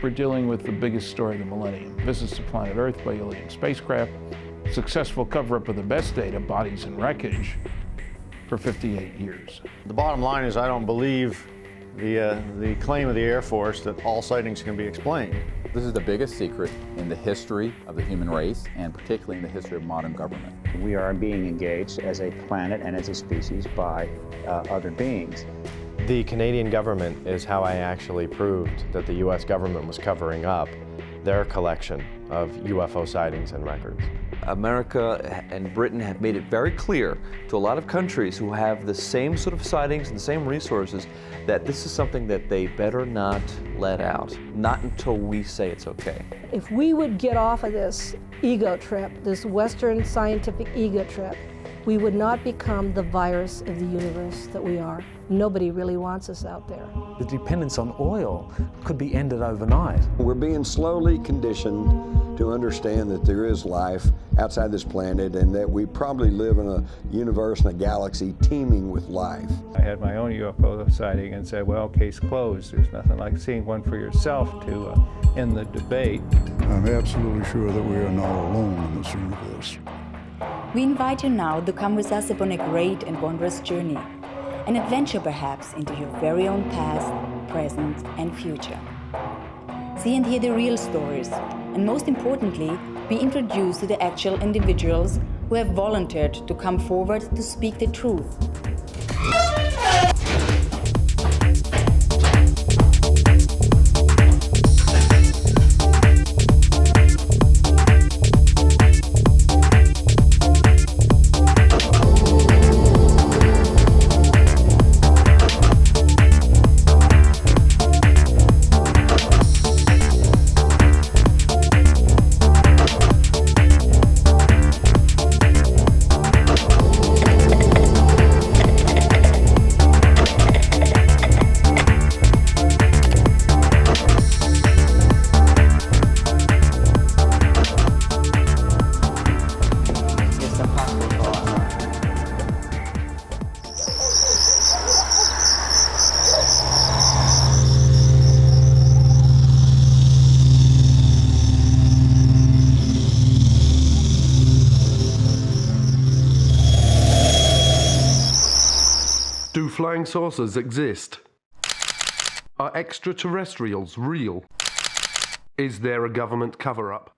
we're dealing with the biggest story of the millennium. Visits to planet Earth by alien spacecraft, successful cover-up of the best data, bodies and wreckage, for 58 years. The bottom line is I don't believe the claim of the Air Force that all sightings can be explained. This is the biggest secret in the history of the human race, and particularly in the history of modern government. We are being engaged as a planet and as a species by other beings. The Canadian government is how I actually proved that the U.S. government was covering up their collection of UFO sightings and records. America and Britain have made it very clear to a lot of countries who have the same sort of sightings and the same resources that this is something that they better not let out, not until we say it's okay. If we would get off of this ego trip, this Western scientific ego trip, we would not become the virus of the universe that we are. Nobody really wants us out there. The dependence on oil could be ended overnight. We're being slowly conditioned to understand that there is life outside this planet and that we probably live in a universe and a galaxy teeming with life. I had my own UFO sighting and said, well, case closed. There's nothing like seeing one for yourself to end the debate. I'm absolutely sure that we are not alone in this universe. We invite you now to come with us upon a great and wondrous journey, an adventure perhaps into your very own past, present and future. See and hear the real stories, and most importantly, be introduced to the actual individuals who have volunteered to come forward to speak the truth. Do flying saucers exist? Are extraterrestrials real? Is there a government cover-up?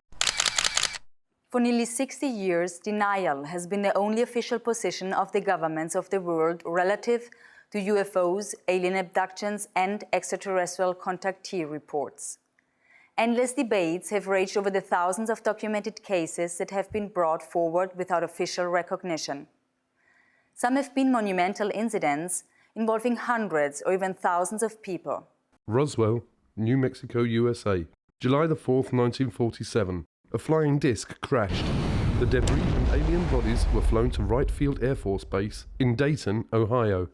For nearly 60 years, denial has been the only official position of the governments of the world relative to UFOs, alien abductions, and extraterrestrial contactee reports. Endless debates have raged over the thousands of documented cases that have been brought forward without official recognition. Some have been monumental incidents involving hundreds or even thousands of people. Roswell, New Mexico, USA. July the 4th, 1947. A flying disc crashed. The debris and alien bodies were flown to Wright Field Air Force Base in Dayton, Ohio.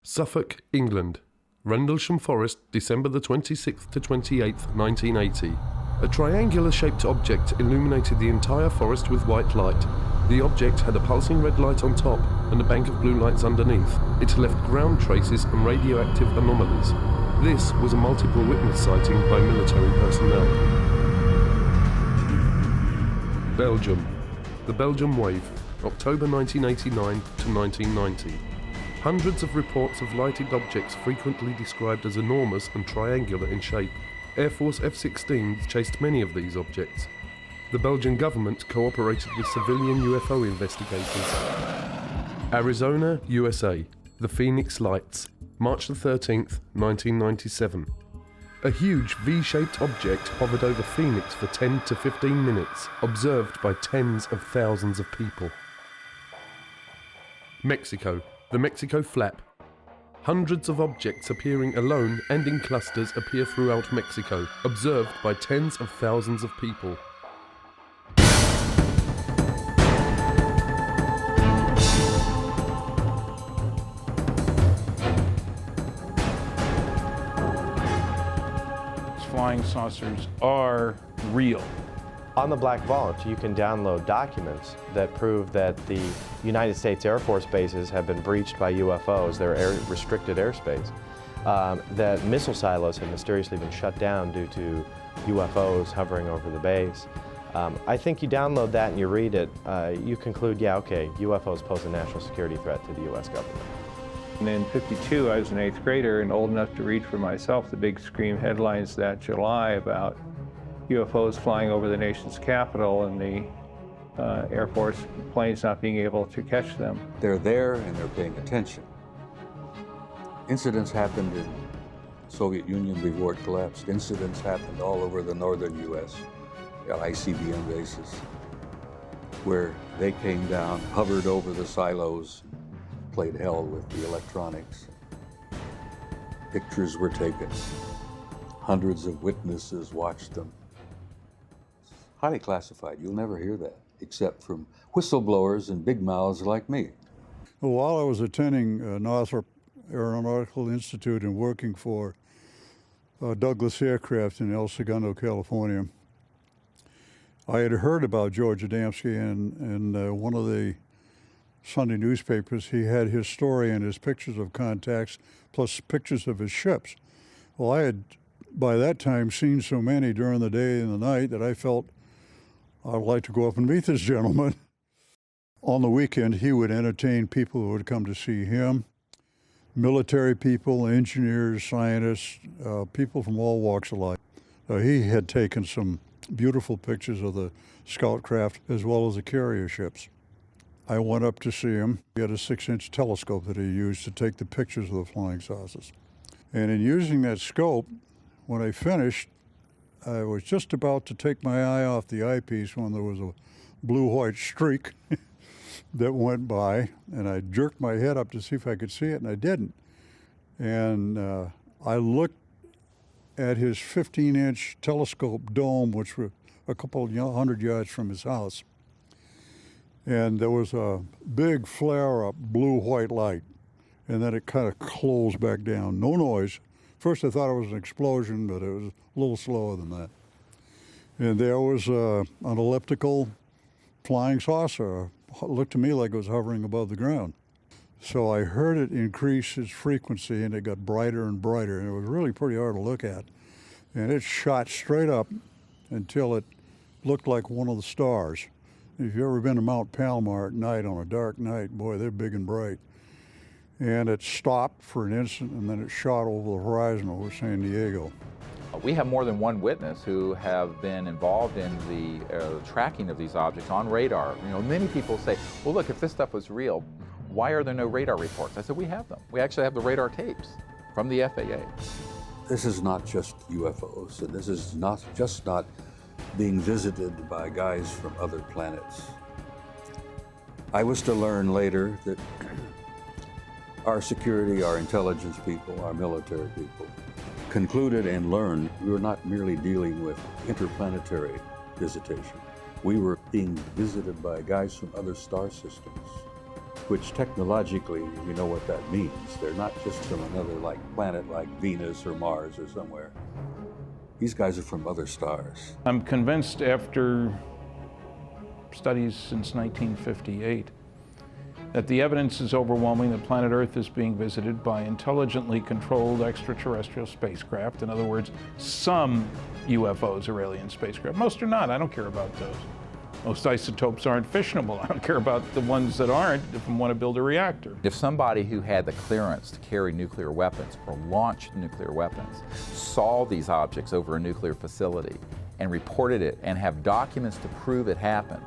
Suffolk, England. Rendlesham Forest, December the 26th to 28th, 1980. A triangular-shaped object illuminated the entire forest with white light. The object had a pulsing red light on top and a bank of blue lights underneath. It left ground traces and radioactive anomalies. This was a multiple witness sighting by military personnel. Belgium. The Belgium Wave, October 1989 to 1990. Hundreds of reports of lighted objects frequently described as enormous and triangular in shape. Air Force F-16s chased many of these objects. The Belgian government cooperated with civilian UFO investigators. Arizona, USA. The Phoenix Lights, March the 13th, 1997. A huge V-shaped object hovered over Phoenix for 10 to 15 minutes, observed by tens of thousands of people. Mexico. The Mexico Flap. Hundreds of objects appearing alone and in clusters appear throughout Mexico, observed by tens of thousands of people. Flying saucers are real. On the Black Vault, you can download documents that prove that the United States Air Force bases have been breached by UFOs, their restricted airspace. that missile silos had mysteriously been shut down due to UFOs hovering over the base. I think you download that and you read it, you conclude, yeah, okay, UFOs pose a national security threat to the U.S. government. And in '52, I was an 8th grader and old enough to read for myself the big scream headlines that July about UFOs flying over the nation's capital and the Air Force planes not being able to catch them. They're there and they're paying attention. Incidents happened in the Soviet Union before it collapsed. Incidents happened all over the northern U.S. Got ICBM bases where they came down, hovered over the silos, played hell with the electronics. Pictures were taken. Hundreds of witnesses watched them. It's highly classified. You'll never hear that, except from whistleblowers and big mouths like me. Well, while I was attending Northrop Aeronautical Institute and working for Douglas Aircraft in El Segundo, California, I had heard about George Adamski, and one of the Sunday newspapers, he had his story and his pictures of contacts, plus pictures of his ships. Well, I had, by that time, seen so many during the day and the night that I felt I'd like to go up and meet this gentleman. On the weekend, he would entertain people who would come to see him, military people, engineers, scientists, people from all walks of life. He had taken some beautiful pictures of the scout craft as well as the carrier ships. I went up to see him. He had a 6-inch telescope that he used to take the pictures of the flying saucers. And in using that scope, when I finished, I was just about to take my eye off the eyepiece when there was a blue-white streak that went by, and I jerked my head up to see if I could see it, and I didn't. And I looked at his 15-inch telescope dome, which was a couple of 100 yards from his house. And there was a big flare-up blue-white light, and then it kind of closed back down. No noise. First I thought it was an explosion, but it was a little slower than that. And there was an elliptical flying saucer. It looked to me like it was hovering above the ground. So I heard it increase its frequency, and it got brighter and brighter, and it was really pretty hard to look at. And it shot straight up until it looked like one of the stars. If you've ever been to Mount Palomar at night on a dark night, boy, they're big and bright. And it stopped for an instant, and then it shot over the horizon over San Diego. We have more than one witness who have been involved in the tracking of these objects on radar. You know, many people say, well, look, if this stuff was real, why are there no radar reports? I said, we have them. We actually have the radar tapes from the FAA. This is not just UFOs, and this is not being visited by guys from other planets. I was to learn later that our security, our intelligence people, our military people concluded and learned we were not merely dealing with interplanetary visitation. We were being visited by guys from other star systems, which technologically, we know what that means. They're not just from another planet like Venus or Mars or somewhere. These guys are from other stars. I'm convinced after studies since 1958 that the evidence is overwhelming that planet Earth is being visited by intelligently controlled extraterrestrial spacecraft. In other words, some UFOs are alien spacecraft. Most are not. I don't care about those. Most isotopes aren't fissionable. I don't care about the ones that aren't if I want to build a reactor. If somebody who had the clearance to carry nuclear weapons or launch nuclear weapons saw these objects over a nuclear facility and reported it and have documents to prove it happened,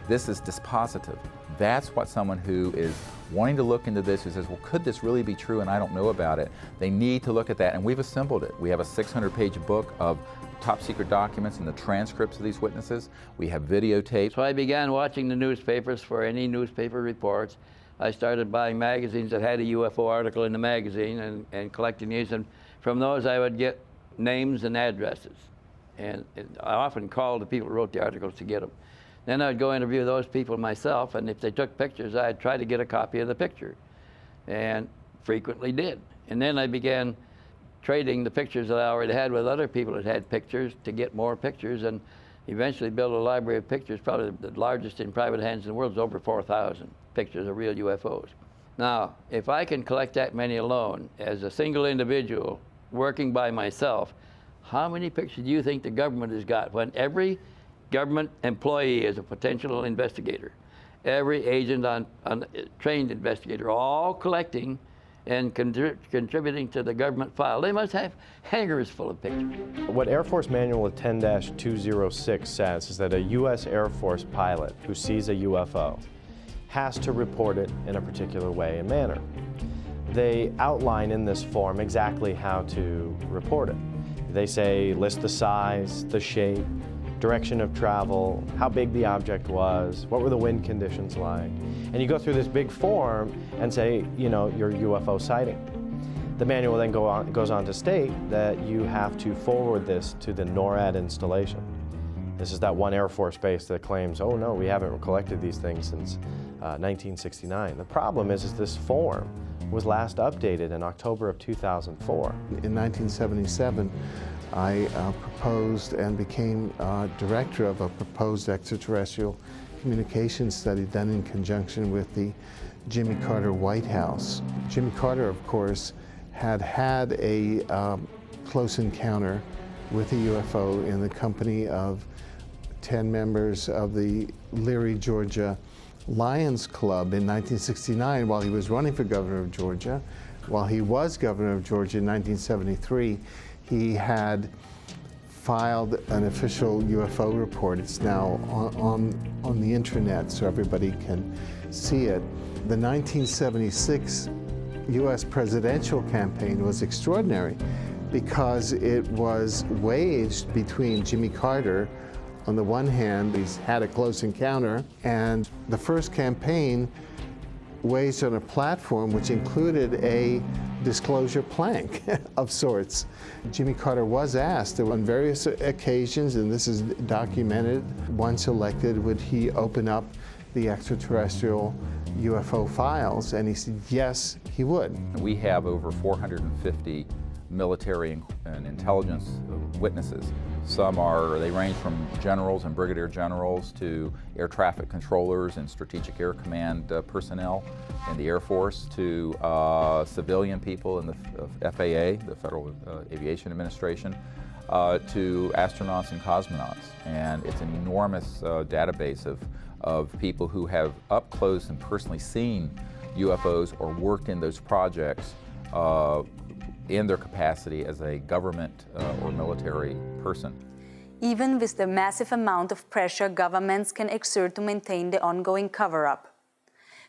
this is dispositive. That's what someone who is wanting to look into this, who says, well, could this really be true and I don't know about it? They need to look at that, and we've assembled it. We have a 600-page book of top secret documents and the transcripts of these witnesses. We have videotapes. So I began watching the newspapers for any newspaper reports. I started buying magazines that had a UFO article in the magazine and collecting these, and from those I would get names and addresses. And I often called the people who wrote the articles to get them. Then I'd go interview those people myself, and if they took pictures, I'd try to get a copy of the picture, and frequently did. And then I began trading the pictures that I already had with other people that had pictures to get more pictures, and eventually built a library of pictures. Probably the largest in private hands in the world is over 4,000 pictures of real UFOs. Now, if I can collect that many alone as a single individual working by myself, how many pictures do you think the government has got when every government employee is a potential investigator? Every agent on trained investigator, all collecting and contributing to the government file. They must have hangars full of pictures. What Air Force Manual 10-206 says is that a U.S. Air Force pilot who sees a UFO has to report it in a particular way and manner. They outline in this form exactly how to report it. They say list the size, the shape, direction of travel, how big the object was, what were the wind conditions like. And you go through this big form and say, you know, your UFO sighting. The manual then goes on to state that you have to forward this to the NORAD installation. This is that one Air Force base that claims, oh no, we haven't collected these things since 1969. The problem is this form was last updated in October of 2004. In 1977, I proposed and became director of a proposed extraterrestrial communication study done in conjunction with the Jimmy Carter White House. Jimmy Carter, of course, had a close encounter with a UFO in the company of 10 members of the Leary, Georgia Lions Club in 1969 while he was running for governor of Georgia. While he was governor of Georgia in 1973, he had filed an official UFO report. It's now on the internet so everybody can see it. The 1976 U.S. presidential campaign was extraordinary because it was waged between Jimmy Carter, on the one hand, he's had a close encounter, and the first campaign waged on a platform which included a disclosure plank of sorts. Jimmy Carter was asked on various occasions, and this is documented, once elected, would he open up the extraterrestrial UFO files, and he said yes, he would. We have over 450 military and intelligence witnesses. They range from generals and brigadier generals to air traffic controllers and strategic air command personnel in the Air Force to civilian people in the FAA, the Federal Aviation Administration, to astronauts and cosmonauts. And it's an enormous database of people who have up close and personally seen UFOs or worked in those projects in their capacity as a government or military person. Even with the massive amount of pressure governments can exert to maintain the ongoing cover-up,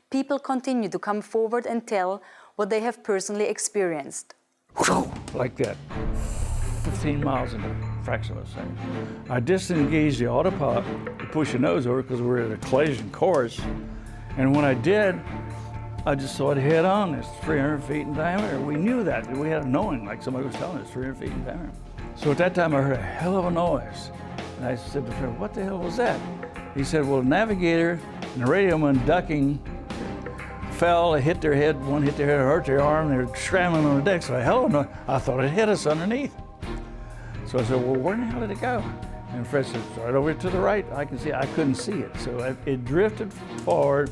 people continue to come forward and tell what they have personally experienced. Like that, 15 miles in a fraction of a second. I disengaged the autopilot to push the nose over because we were at a collision course, and when I did, I just saw it head on. It's 300 feet in diameter. We knew that. We had a knowing, like somebody was telling us, 300 feet in diameter. So at that time, I heard a hell of a noise. And I said to the friend, what the hell was that? He said, well, the navigator and the radioman ducking fell, they hit their head, one hit their head, hurt their arm, they were scrambling on the deck. So I thought it hit us underneath. So I said, well, where in the hell did it go? And Fred said, right over to the right. I can see it. I couldn't see it. So it drifted forward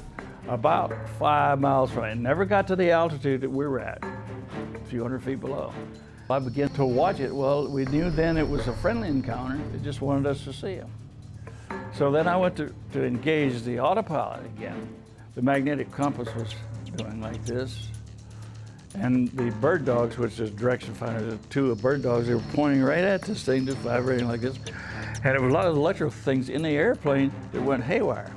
about 5 miles from it. It never got to the altitude that we were at, a few hundred feet below. I began to watch it. Well, we knew then it was a friendly encounter. It just wanted us to see him. So then I went to engage the autopilot again. The magnetic compass was going like this. And the bird dogs, which is direction finder, the two bird dogs, they were pointing right at this thing, just vibrating like this. And there was a lot of electrical things in the airplane that went haywire.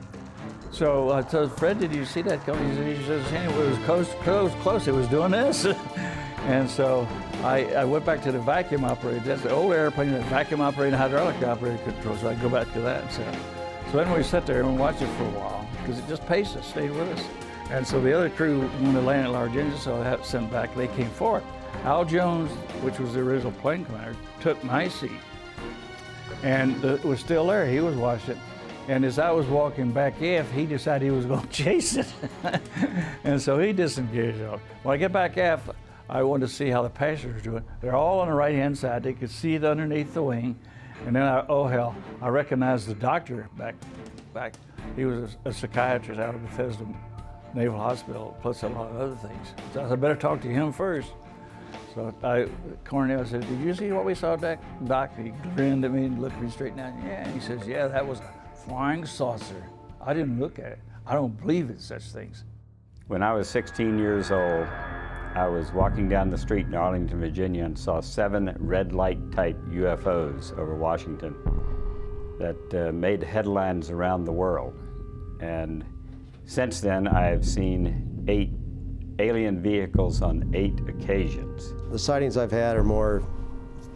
So I told Fred, did you see that coming? He says, anyway, it was close, it was doing this. And so I went back to the vacuum operated. That's the old airplane, that vacuum operated, hydraulic operated control, so I go back to that. So then we sat there and watched it for a while, because it just paced us, stayed with us. And so the other crew wanted to land at large engines, so I had sent back, they came forward. Al Jones, which was the original plane commander, took my seat. And it was still there, he was watching it. And as I was walking back aft, he decided he was going to chase it. And so he disengaged off. When I get back aft, I wanted to see how the passengers were doing. They're all on the right-hand side. They could see it underneath the wing. And then, I recognized the doctor back. He was a psychiatrist out of Bethesda, Naval Hospital, plus a lot of other things. So I said, I better talk to him first. So Cornell said, did you see what we saw, Doc? He grinned at me and looked me straight down. Yeah, and he says, yeah, that was a flying saucer. I didn't look at it. I don't believe in such things. When I was 16 years old, I was walking down the street in Arlington, Virginia, and saw 7 red light type UFOs over Washington that made headlines around the world. And since then, I've seen 8 alien vehicles on 8 occasions. The sightings I've had are more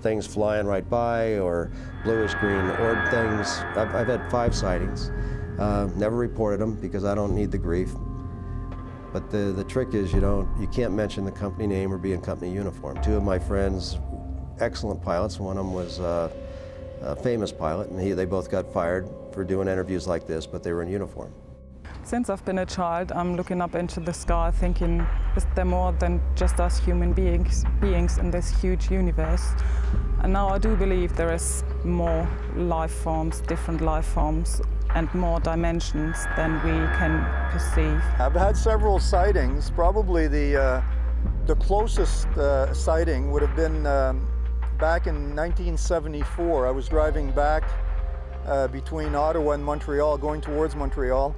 things flying right by or bluish green orb things. I've had 5 sightings. Never reported them because I don't need the grief. But the trick is you can't mention the company name or be in company uniform. 2 of my friends, excellent pilots. One of them was a famous pilot, and they both got fired for doing interviews like this, but they were in uniform. Since I've been a child, I'm looking up into the sky thinking, is there more than just us human beings in this huge universe? And now I do believe there is more life forms, different life forms, and more dimensions than we can perceive. I've had several sightings. Probably the closest sighting would have been back in 1974. I was driving back between Ottawa and Montreal, going towards Montreal.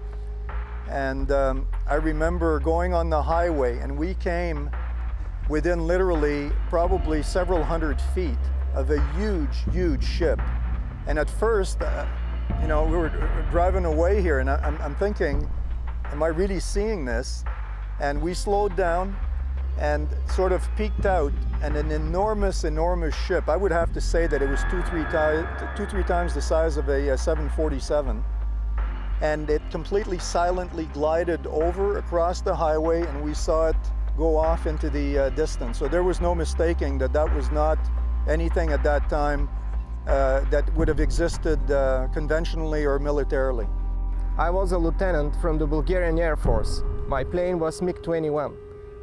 And I remember going on the highway, and we came within literally probably several hundred feet of a huge, huge ship. And at first, we were driving away here, and I'm thinking, am I really seeing this? And we slowed down and sort of peeked out, and an enormous, enormous ship. I would have to say that it was two, three times the size of a 747. And it completely silently glided over across the highway, and we saw it go off into the distance. So there was no mistaking that that was not anything at that time that would have existed conventionally or militarily. I was a lieutenant from the Bulgarian Air Force. My plane was MiG-21.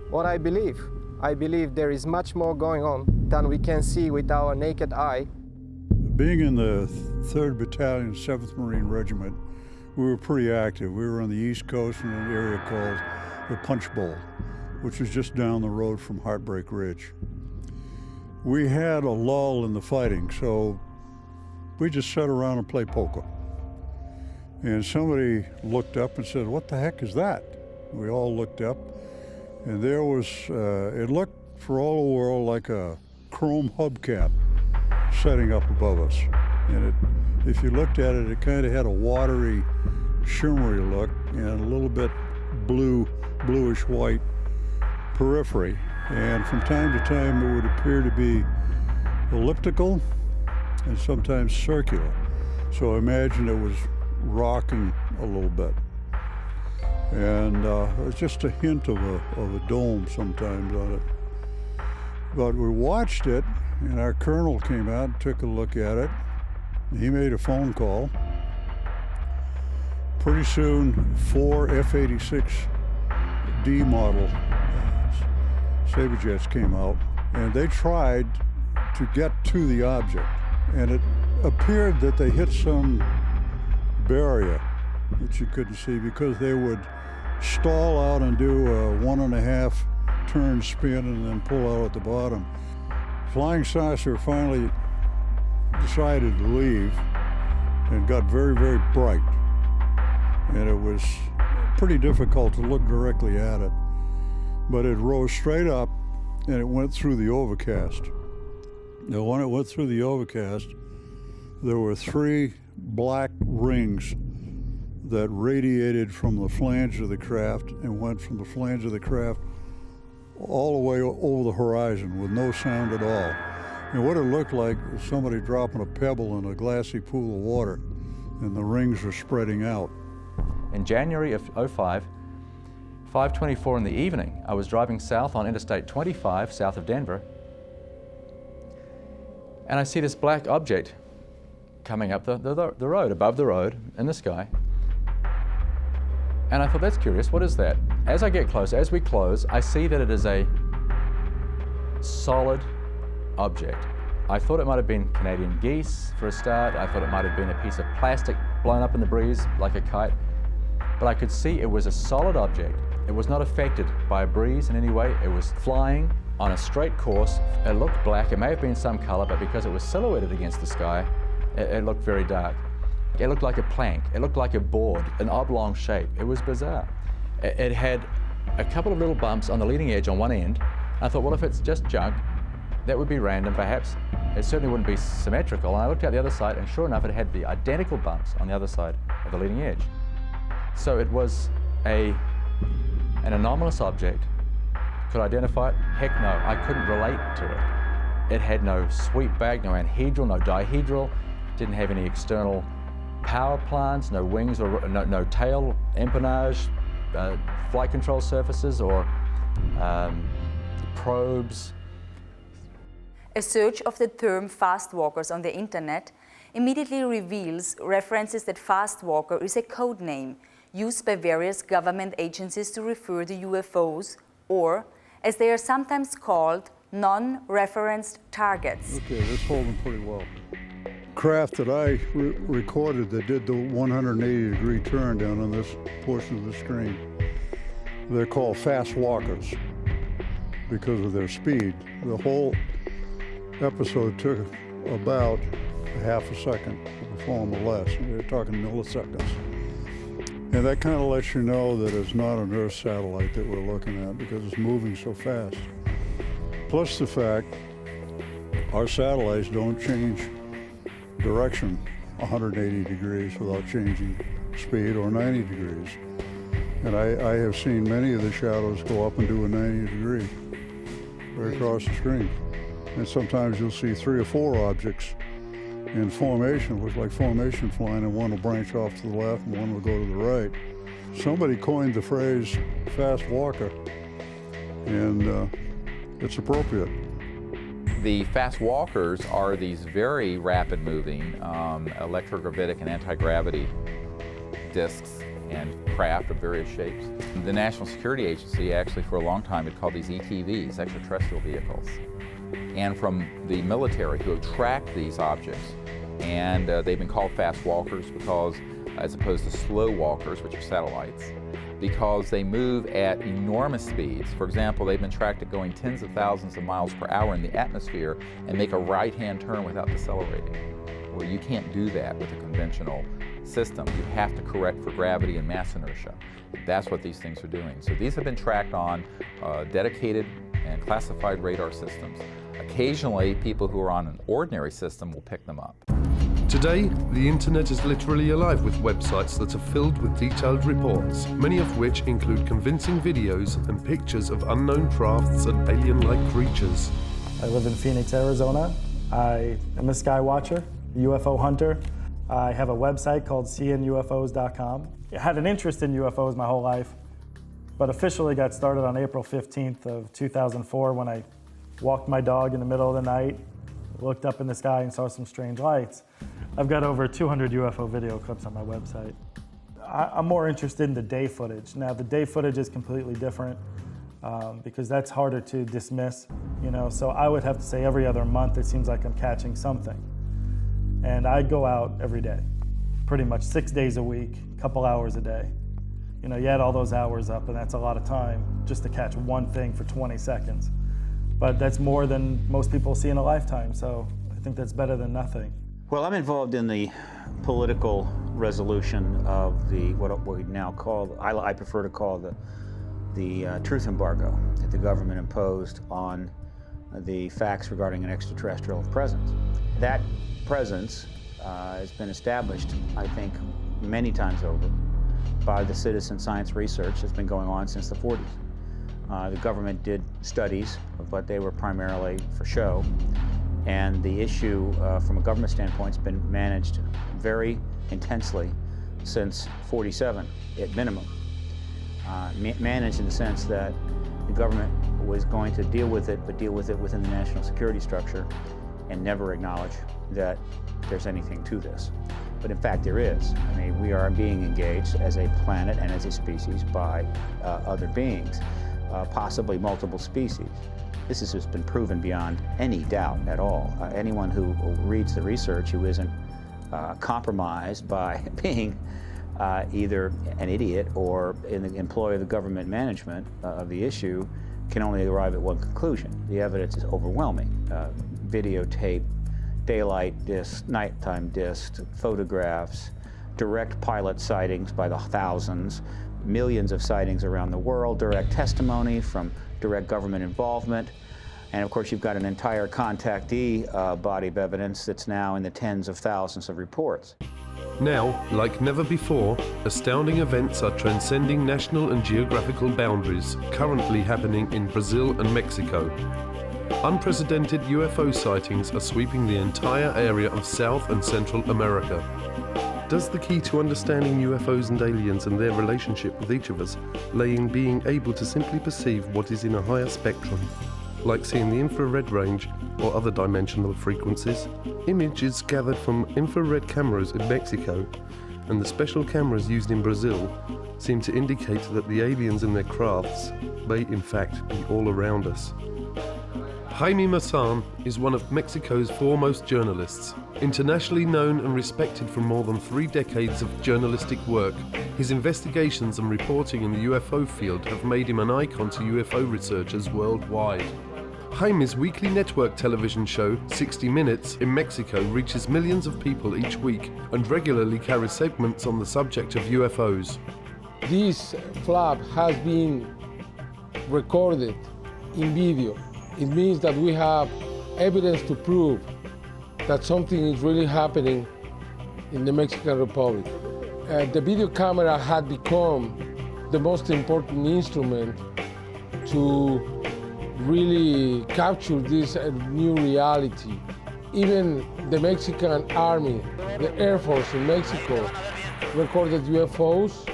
What I believe there is much more going on than we can see with our naked eye. Being in the 3rd Battalion, 7th Marine Regiment, we were pretty active. We were on the East Coast in an area called the Punch Bowl, which was just down the road from Heartbreak Ridge. We had a lull in the fighting, so we just sat around and played poker. And somebody looked up and said, "What the heck is that?" We all looked up, and there was, it looked for all the world like a chrome hubcap setting up above us. And if you looked at it, it kind of had a watery, shimmery look and a little bit bluish white periphery. And from time to time, it would appear to be elliptical and sometimes circular. So I imagine it was rocking a little bit. And there's just a hint of a dome sometimes on it. But we watched it, and our colonel came out and took a look at it. He made a phone call. Pretty soon, 4 F-86D model Sabre jets came out, and they tried to get to the object. And it appeared that they hit some barrier that you couldn't see, because they would stall out and do a 1.5 turn spin and then pull out at the bottom. Flying saucer finally decided to leave and got very, very bright. And it was pretty difficult to look directly at it. But it rose straight up and it went through the overcast. Now, when it went through the overcast, there were 3 black rings that radiated from the flange of the craft and went from the flange of the craft all the way over the horizon with no sound at all. And what it looked like was somebody dropping a pebble in a glassy pool of water, and the rings were spreading out. In January of 05, 5:24 in the evening, I was driving south on Interstate 25, south of Denver, and I see this black object coming up the road, above the road, in the sky. And I thought, that's curious, what is that? As I get close, as we close, I see that it is a solid object. I thought it might have been Canadian geese for a start. I thought it might have been a piece of plastic blown up in the breeze like a kite. But I could see it was a solid object. It was not affected by a breeze in any way. It was flying on a straight course. It looked black. It may have been some color, but because it was silhouetted against the sky, it looked very dark. It looked like a plank. It looked like a board, an oblong shape. It was bizarre. It had a couple of little bumps on the leading edge on one end. I thought, well, if it's just junk, that would be random, perhaps. It certainly wouldn't be symmetrical. And I looked out the other side, and sure enough, it had the identical bumps on the other side of the leading edge. So it was an anomalous object. Could I identify it? Heck no, I couldn't relate to it. It had no sweep back, no anhedral, no dihedral, didn't have any external power plants, no wings or no tail, empennage, flight control surfaces or probes. A search of the term Fastwalkers on the internet immediately reveals references that Fastwalker is a code name used by various government agencies to refer to UFOs, or, as they are sometimes called, non-referenced targets. Okay, this holds them pretty well. Craft that I recorded that did the 180-degree turn down on this portion of the screen, they're called Fastwalkers because of their speed. The whole episode took about a half a second to perform or less. We're talking milliseconds. And that kind of lets you know that it's not an Earth satellite that we're looking at because it's moving so fast. Plus the fact our satellites don't change direction 180 degrees without changing speed or 90 degrees. And I have seen many of the shadows go up and do a 90 degree right across the screen. And sometimes you'll see 3 or 4 objects in formation. It looks like formation flying, and one will branch off to the left and one will go to the right. Somebody coined the phrase Fastwalker, and it's appropriate. The Fastwalkers are these very rapid-moving electrogravitic and anti-gravity discs and craft of various shapes. The National Security Agency actually for a long time had called these ETVs, extraterrestrial vehicles, and from the military who have tracked these objects. And they've been called Fastwalkers because, as opposed to slow walkers, which are satellites, because they move at enormous speeds. For example, they've been tracked at going tens of thousands of miles per hour in the atmosphere and make a right-hand turn without decelerating. Well, you can't do that with a conventional system. You have to correct for gravity and mass inertia. That's what these things are doing. So these have been tracked on dedicated and classified radar systems. Occasionally, people who are on an ordinary system will pick them up. Today, the internet is literally alive with websites that are filled with detailed reports, many of which include convincing videos and pictures of unknown crafts and alien-like creatures. I live in Phoenix, Arizona. I am a sky watcher, a UFO hunter. I have a website called seeingufos.com. I had an interest in UFOs my whole life, but officially got started on April 15th of 2004 when I walked my dog in the middle of the night, looked up in the sky and saw some strange lights. I've got over 200 UFO video clips on my website. I'm more interested in the day footage. Now, the day footage is completely different because that's harder to dismiss, you know, so I would have to say every other month it seems like I'm catching something. And I go out every day, pretty much 6 days a week, a couple hours a day. You know, you add all those hours up and that's a lot of time just to catch one thing for 20 seconds. But that's more than most people see in a lifetime, so I think that's better than nothing. Well, I'm involved in the political resolution of the what we now call, I prefer to call the truth embargo that the government imposed on the facts regarding an extraterrestrial presence. That presence has been established, I think, many times over by the citizen science research that's been going on since the 40s. The government did studies, but they were primarily for show. And the issue, from a government standpoint, has been managed very intensely since '47, at minimum. Managed in the sense that the government was going to deal with it, but deal with it within the national security structure and never acknowledge that there's anything to this. But in fact, there is. I mean, we are being engaged as a planet and as a species by other beings. Possibly multiple species. This has just been proven beyond any doubt at all. Anyone who reads the research who isn't compromised by being either an idiot or in the employ of the government management of the issue can only arrive at one conclusion. The evidence is overwhelming. Videotape, daylight discs, nighttime discs, photographs, direct pilot sightings by the thousands, millions of sightings around the world, direct testimony from direct government involvement, and of course you've got an entire contactee body of evidence that's now in the tens of thousands of reports. Now, like never before, astounding events are transcending national and geographical boundaries, currently happening in Brazil and Mexico. Unprecedented UFO sightings are sweeping the entire area of South and Central America. Does the key to understanding UFOs and aliens and their relationship with each of us lay in being able to simply perceive what is in a higher spectrum, like seeing the infrared range or other dimensional frequencies? Images gathered from infrared cameras in Mexico and the special cameras used in Brazil seem to indicate that the aliens in their crafts may in fact be all around us. Jaime Maussan is one of Mexico's foremost journalists. Internationally known and respected for more than 3 decades of journalistic work, his investigations and reporting in the UFO field have made him an icon to UFO researchers worldwide. Jaime's weekly network television show, 60 Minutes, in Mexico reaches millions of people each week and regularly carries segments on the subject of UFOs. This flap has been recorded in video. It means that we have evidence to prove that something is really happening in the Mexican Republic. The video camera had become the most important instrument to really capture this new reality. Even the Mexican Army, the Air Force in Mexico, recorded UFOs.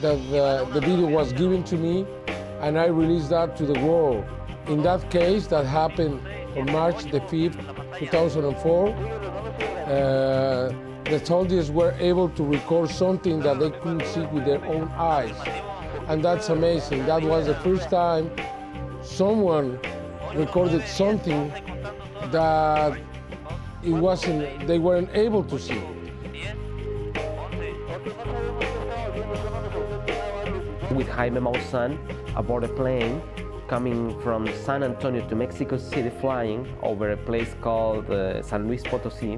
That the video was given to me, and I released that to the world. In that case, that happened on March the 5th, 2004, the soldiers were able to record something that they couldn't see with their own eyes. And that's amazing. That was the first time someone recorded something that they weren't able to see. With Jaime Maussan aboard a plane coming from San Antonio to Mexico City, flying over a place called San Luis Potosí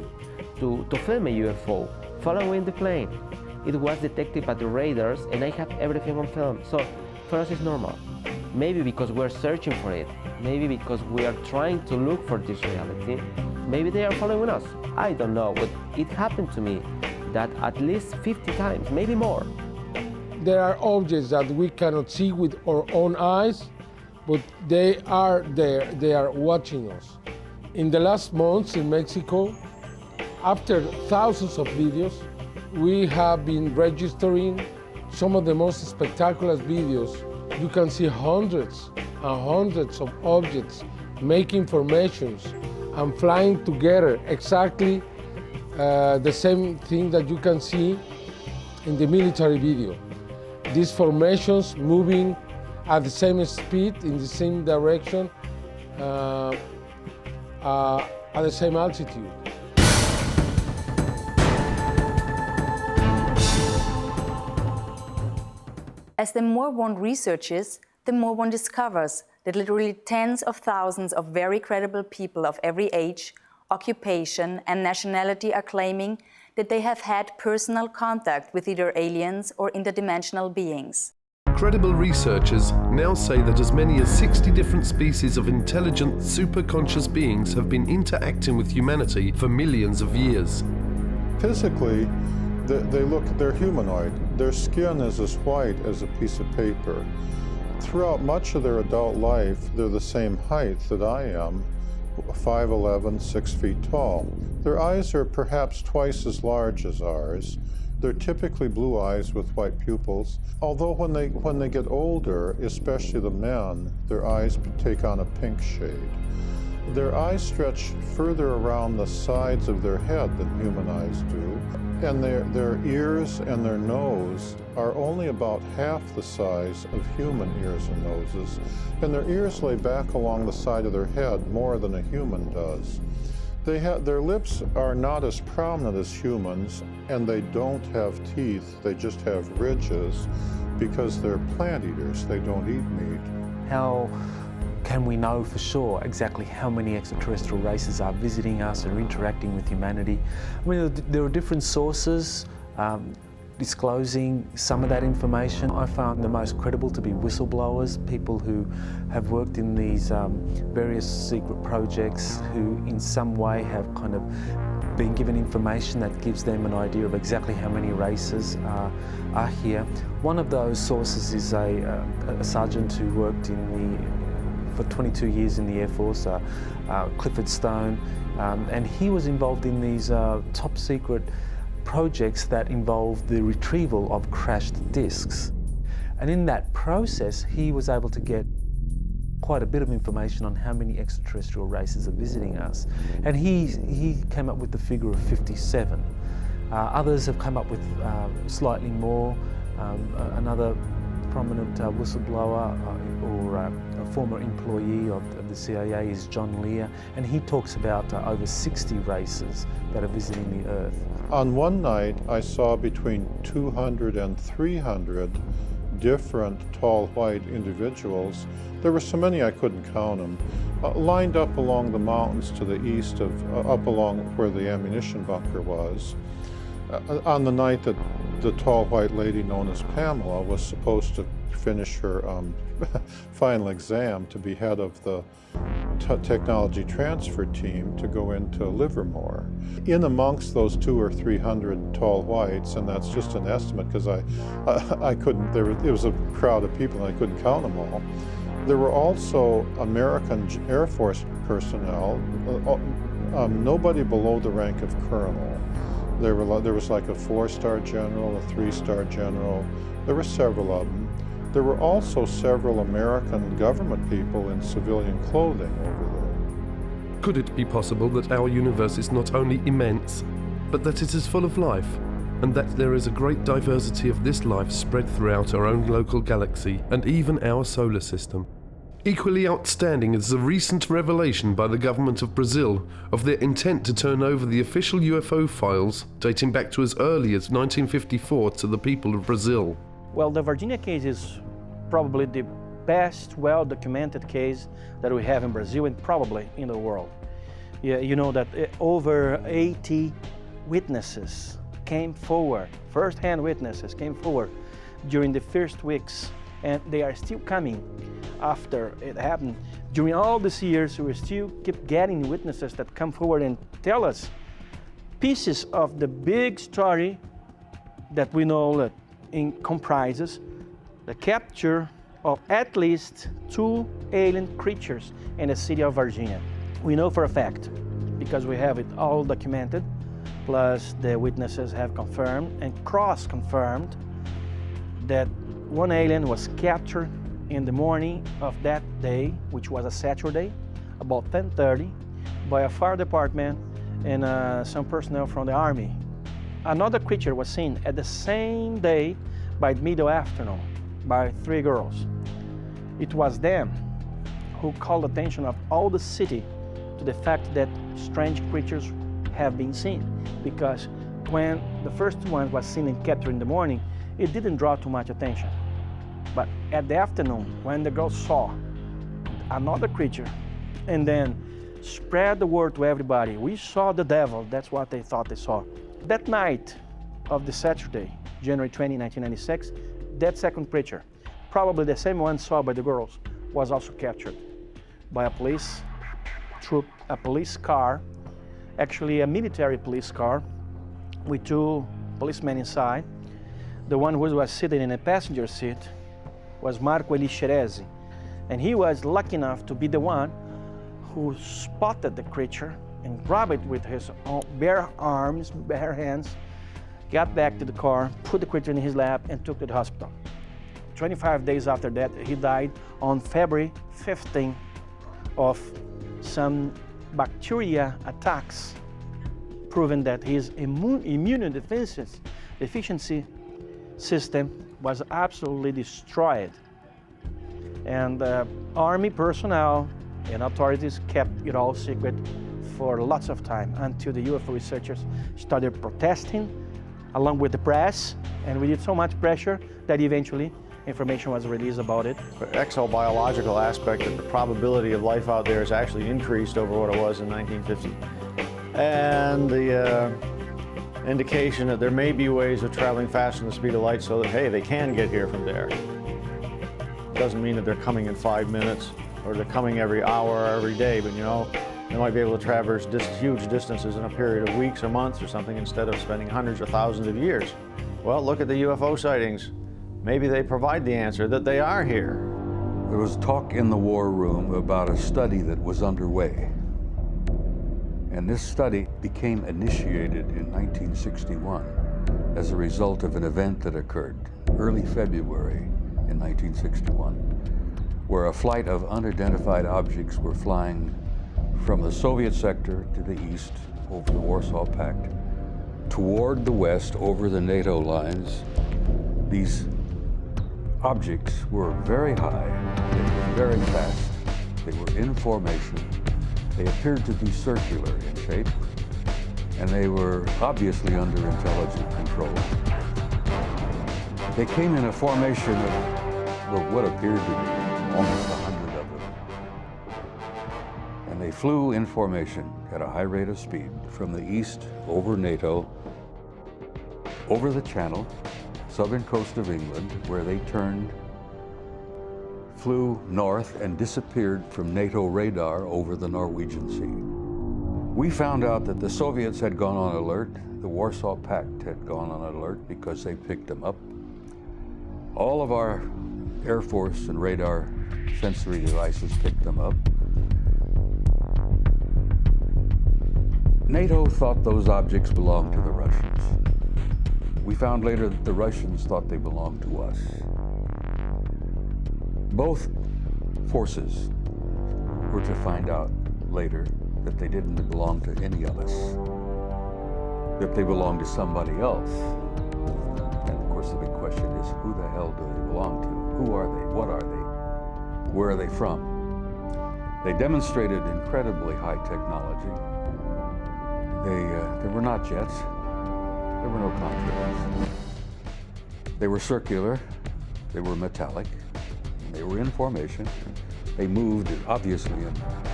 to film a UFO, following the plane. It was detected by the radars and I have everything on film. So for us it's normal. Maybe because we're searching for it. Maybe because we are trying to look for this reality. Maybe they are following us. I don't know, but it happened to me that at least 50 times, maybe more. There are objects that we cannot see with our own eyes, but they are there, they are watching us. In the last months in Mexico, after thousands of videos, we have been registering some of the most spectacular videos. You can see hundreds and hundreds of objects making formations and flying together, exactly the same thing that you can see in the military video. These formations moving at the same speed, in the same direction, at the same altitude. As the more one researches, the more one discovers that literally tens of thousands of very credible people of every age, occupation, and nationality are claiming that they have had personal contact with either aliens or interdimensional beings. Credible researchers now say that as many as 60 different species of intelligent, superconscious beings have been interacting with humanity for millions of years. Physically, they're humanoid. Their skin is as white as a piece of paper. Throughout much of their adult life, they're the same height that I am, 5'11", 6 feet tall. Their eyes are perhaps twice as large as ours. They're typically blue eyes with white pupils, although when they get older, especially the men, their eyes take on a pink shade. Their eyes stretch further around the sides of their head than human eyes do, and their ears and their nose are only about half the size of human ears and noses, and their ears lay back along the side of their head more than a human does. Their lips are not as prominent as humans, and they don't have teeth, they just have ridges because they're plant eaters, they don't eat meat. How can we know for sure exactly how many extraterrestrial races are visiting us or interacting with humanity? I mean, there are different sources disclosing some of that information. I found the most credible to be whistleblowers, people who have worked in these various secret projects who in some way have kind of been given information that gives them an idea of exactly how many races are here. One of those sources is a sergeant who worked for 22 years in the Air Force, Clifford Stone, and he was involved in these top secret projects that involve the retrieval of crashed discs. And in that process, he was able to get quite a bit of information on how many extraterrestrial races are visiting us. And he came up with the figure of 57. Others have come up with slightly more. Another prominent whistleblower or a former employee of the CIA is John Lear, and he talks about over 60 races that are visiting the Earth. On one night, I saw between 200 and 300 different tall white individuals. There were so many I couldn't count them, lined up along the mountains to the east up along where the ammunition bunker was. On the night that the tall white lady known as Pamela was supposed to finish her final exam to be head of the technology transfer team to go into Livermore. In amongst those 200 or 300 tall whites, and that's just an estimate because I couldn't, it was a crowd of people and I couldn't count them all. There were also American Air Force personnel, nobody below the rank of colonel. There was like a 4-star general, a 3-star general. There were several of them. There were also several American government people in civilian clothing over there. Could it be possible that our universe is not only immense, but that it is full of life, and that there is a great diversity of this life spread throughout our own local galaxy and even our solar system? Equally outstanding is the recent revelation by the government of Brazil of their intent to turn over the official UFO files dating back to as early as 1954 to the people of Brazil. Well, the Virginia case is probably the best well-documented case that we have in Brazil and probably in the world. Yeah, you know that over 80 witnesses came forward, first-hand witnesses came forward during the first weeks, and they are still coming after it happened. During all these years, we still keep getting witnesses that come forward and tell us pieces of the big story that we know that comprises the capture of at least 2 alien creatures in the city of Virginia. We know for a fact, because we have it all documented, plus the witnesses have confirmed and cross-confirmed that one alien was captured in the morning of that day, which was a Saturday, about 10:30, by a fire department and some personnel from the Army. Another creature was seen at the same day by middle afternoon by 3 girls. It was them who called attention of all the city to the fact that strange creatures have been seen, because when the first one was seen and captured in the morning, it didn't draw too much attention. But at the afternoon, when the girls saw another creature and then spread the word to everybody, we saw the devil, that's what they thought they saw. That night of the Saturday, January 20, 1996, that second creature, probably the same one saw by the girls, was also captured by a police troop, a police car, actually a military police car with 2 policemen inside. The one who was sitting in a passenger seat was Marco Elixerezi, and he was lucky enough to be the one who spotted the creature and grabbed it with his own bare arms, bare hands, got back to the car, put the creature in his lap, and took it to the hospital. 25 days after that, he died on February 15 of some bacteria attacks, proving that his immune deficiency system was absolutely destroyed. And Army personnel and authorities kept it all secret for lots of time until the UFO researchers started protesting along with the press, and we did so much pressure that eventually information was released about it. The exobiological aspect of the probability of life out there has actually increased over what it was in 1950. And the indication that there may be ways of traveling faster than the speed of light so that, hey, they can get here from there. Doesn't mean that they're coming in 5 minutes or they're coming every hour or every day, but you know, they might be able to traverse huge distances in a period of weeks or months or something instead of spending hundreds or thousands of years. Well, look at the UFO sightings. Maybe they provide the answer that they are here. There was talk in the war room about a study that was underway. And this study became initiated in 1961 as a result of an event that occurred early February in 1961, where a flight of unidentified objects were flying from the Soviet sector to the east over the Warsaw Pact, toward the west over the NATO lines. These objects were very high, they were very fast, they were in formation, they appeared to be circular in shape, and they were obviously under intelligent control. They came in a formation of what appeared to be almost 100 of them. And they flew in formation at a high rate of speed from the east over NATO, over the Channel, southern coast of England, where they turned, flew north and disappeared from NATO radar over the Norwegian Sea. We found out that the Soviets had gone on alert, the Warsaw Pact had gone on alert because they picked them up. All of our Air Force and radar sensory devices picked them up. NATO thought those objects belonged to the Russians. We found later that the Russians thought they belonged to us. Both forces were to find out later that they didn't belong to any of us, that they belonged to somebody else. And of course the big question is, who the hell do they belong to? Who are they? What are they? Where are they from? They demonstrated incredibly high technology. They were not jets. There were no contrails. They were circular, they were metallic, they were in formation. They moved, obviously,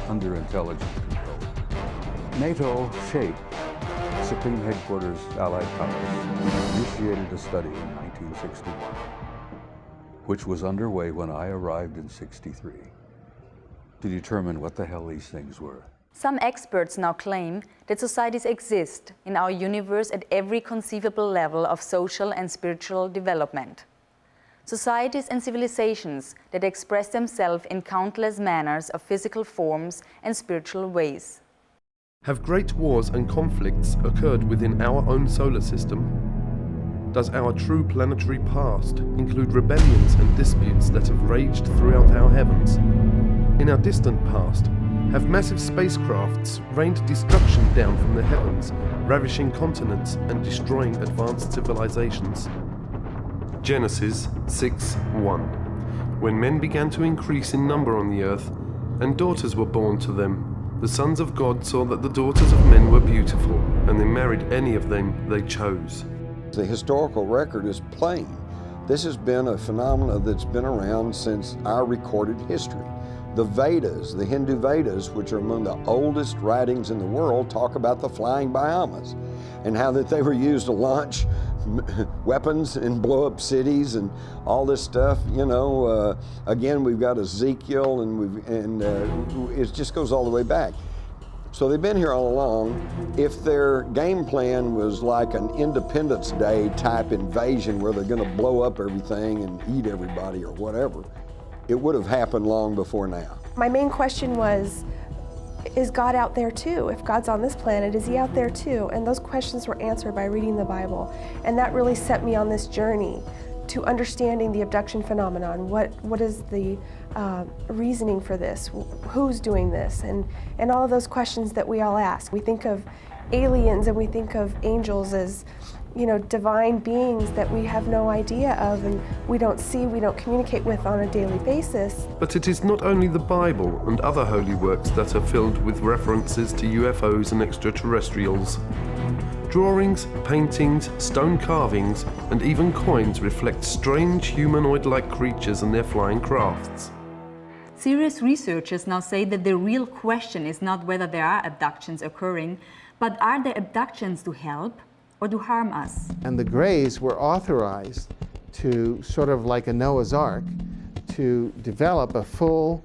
under intelligent control. NATO SHAPE, Supreme Headquarters Allied Powers, initiated a study in 1961, which was underway when I arrived in '63, to determine what the hell these things were. Some experts now claim that societies exist in our universe at every conceivable level of social and spiritual development. Societies and civilizations that express themselves in countless manners of physical forms and spiritual ways. Have great wars and conflicts occurred within our own solar system? Does our true planetary past include rebellions and disputes that have raged throughout our heavens? In our distant past, have massive spacecrafts rained destruction down from the heavens, ravishing continents and destroying advanced civilizations? Genesis 6:1. When men began to increase in number on the earth, and daughters were born to them, the sons of God saw that the daughters of men were beautiful, and they married any of them they chose. The historical record is plain. This has been a phenomenon that's been around since our recorded history. The Vedas, the Hindu Vedas, which are among the oldest writings in the world, talk about the flying Brahmas and how that they were used to launch weapons and blow up cities and all this stuff. You know, again, we've got Ezekiel, and it just goes all the way back. So they've been here all along. If their game plan was like an Independence Day type invasion where they're going to blow up everything and eat everybody or whatever, it would have happened long before now. My main question was, is God out there too? If God's on this planet, is he out there too? And those questions were answered by reading the Bible. And that really set me on this journey to understanding the abduction phenomenon. What is the reasoning for this? Who's doing this? And all of those questions that we all ask. We think of aliens and we think of angels as divine beings that we have no idea of and we don't see, we don't communicate with on a daily basis. But it is not only the Bible and other holy works that are filled with references to UFOs and extraterrestrials. Drawings, paintings, stone carvings, and even coins reflect strange humanoid-like creatures and their flying crafts. Serious researchers now say that the real question is not whether there are abductions occurring, but are there abductions to help or to harm us? And the Greys were authorized to, sort of like a Noah's Ark, to develop a full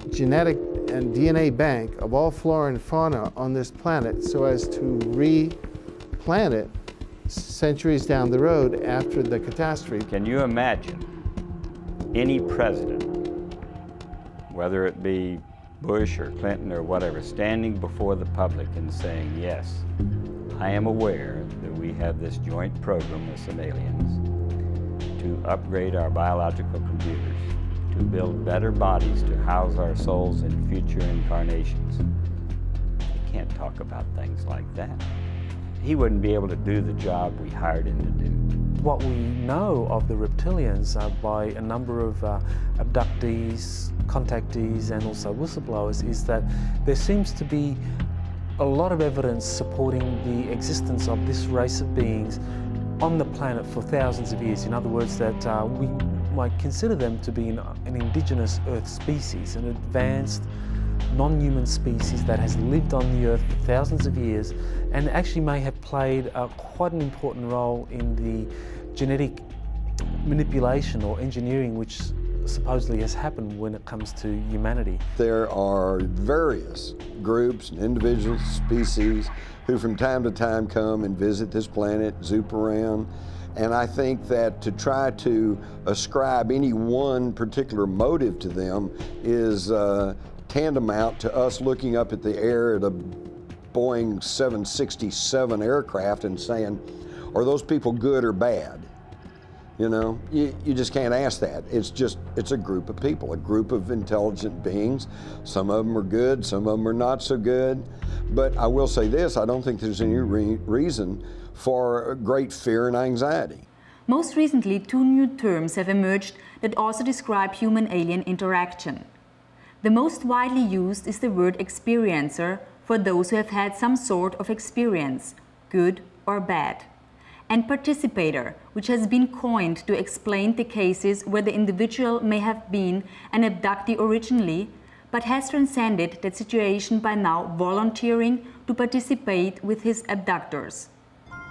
genetic and DNA bank of all flora and fauna on this planet so as to replant it centuries down the road after the catastrophe. Can you imagine any president, whether it be Bush or Clinton or whatever, standing before the public and saying, yes, I am aware that we have this joint program with some aliens to upgrade our biological computers, to build better bodies to house our souls in future incarnations. You can't talk about things like that. He wouldn't be able to do the job we hired him to do. What we know of the reptilians by a number of abductees, contactees, and also whistleblowers is that there seems to be a lot of evidence supporting the existence of this race of beings on the planet for thousands of years. In other words, that we might consider them to be an indigenous Earth species, an advanced non-human species that has lived on the Earth for thousands of years and actually may have played quite an important role in the genetic manipulation or engineering which supposedly has happened when it comes to humanity. There are various groups and individual species who from time to time come and visit this planet, zoop around, and I think that to try to ascribe any one particular motive to them is tantamount to us looking up at the air at a Boeing 767 aircraft and saying, are those people good or bad? You know, you just can't ask that. It's a group of people, a group of intelligent beings. Some of them are good, some of them are not so good. But I will say this, I don't think there's any reason for great fear and anxiety. Most recently, 2 new terms have emerged that also describe human-alien interaction. The most widely used is the word experiencer for those who have had some sort of experience, good or bad, and participator, which has been coined to explain the cases where the individual may have been an abductee originally, but has transcended that situation by now volunteering to participate with his abductors.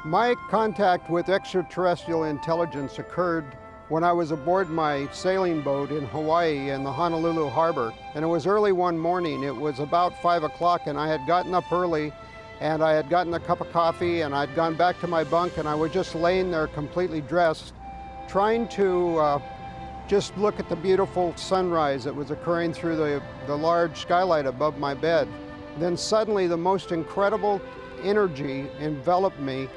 My contact with extraterrestrial intelligence occurred when I was aboard my sailing boat in Hawaii in the Honolulu harbor. And it was early one morning. It was about 5 o'clock and I had gotten up early and I had gotten a cup of coffee and I'd gone back to my bunk and I was just laying there completely dressed, trying to just look at the beautiful sunrise that was occurring through the large skylight above my bed. Then suddenly the most incredible energy enveloped me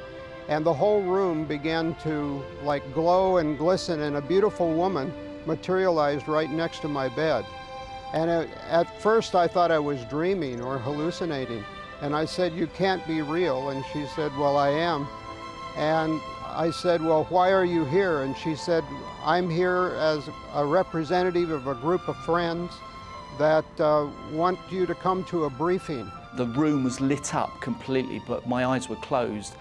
and the whole room began to like glow and glisten, and a beautiful woman materialized right next to my bed. And at first I thought I was dreaming or hallucinating. And I said, you can't be real. And she said, well, I am. And I said, well, why are you here? And she said, I'm here as a representative of a group of friends that want you to come to a briefing. The room was lit up completely, but my eyes were closed.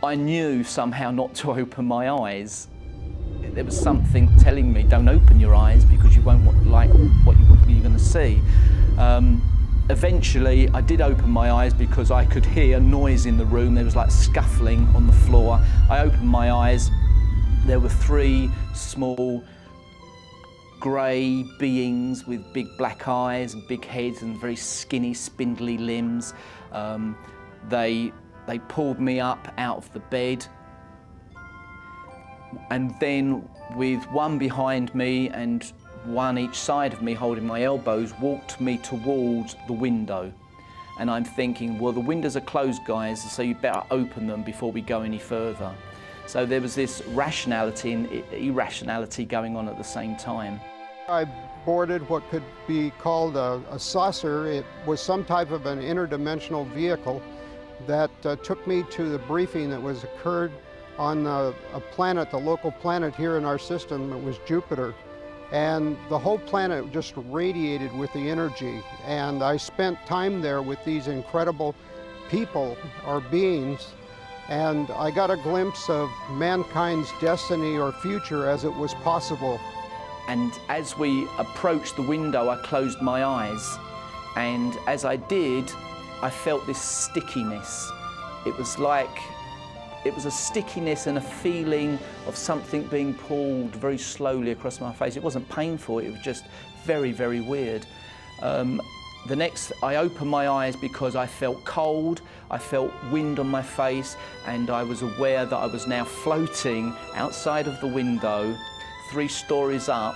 I knew somehow not to open my eyes. There was something telling me, don't open your eyes because you won't like what you're going to see. Eventually, I did open my eyes because I could hear noise in the room. There was like scuffling on the floor. I opened my eyes. There were 3 small grey beings with big black eyes and big heads and very skinny, spindly limbs. They pulled me up out of the bed, and then with one behind me and one each side of me holding my elbows, walked me towards the window. And I'm thinking, well, the windows are closed, guys, so you better open them before we go any further. So there was this rationality and irrationality going on at the same time. I boarded what could be called a saucer. It was some type of an interdimensional vehicle that took me to the briefing that was occurred on a planet, the local planet here in our system. It was Jupiter. And the whole planet just radiated with the energy. And I spent time there with these incredible people or beings, and I got a glimpse of mankind's destiny or future as it was possible. And as we approached the window, I closed my eyes. And as I did, I felt this stickiness. It was a stickiness and a feeling of something being pulled very slowly across my face. It wasn't painful, it was just very, very weird. I opened my eyes because I felt cold, I felt wind on my face, and I was aware that I was now floating outside of the window, 3 stories up,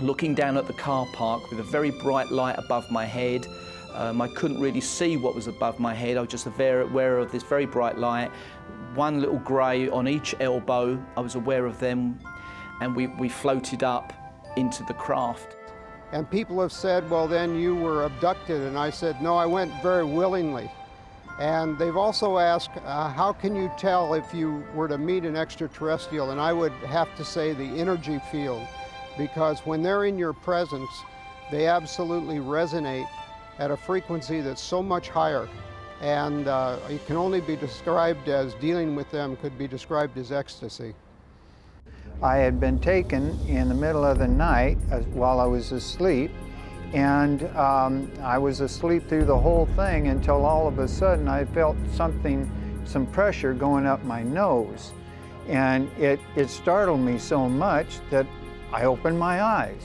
looking down at the car park with a very bright light above my head. I couldn't really see what was above my head. I was just aware of this very bright light. One little grey on each elbow, I was aware of them, and we floated up into the craft. And people have said, well, then you were abducted. And I said, no, I went very willingly. And they've also asked, how can you tell if you were to meet an extraterrestrial? And I would have to say the energy field, because when they're in your presence, they absolutely resonate at a frequency that's so much higher. And it can only be described as, dealing with them could be described as ecstasy. I had been taken in the middle of the night while I was asleep, and I was asleep through the whole thing until all of a sudden I felt some pressure going up my nose. And it startled me so much that I opened my eyes.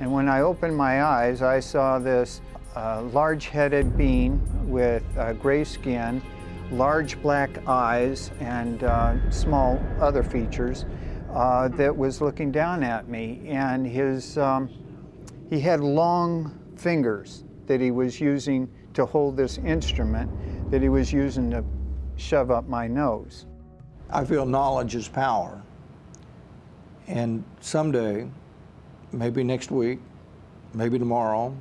And when I opened my eyes, I saw this large-headed being with gray skin, large black eyes, and small other features that was looking down at me. And he had long fingers that he was using to hold this instrument that he was using to shove up my nose. I feel knowledge is power. And someday, maybe next week, maybe tomorrow,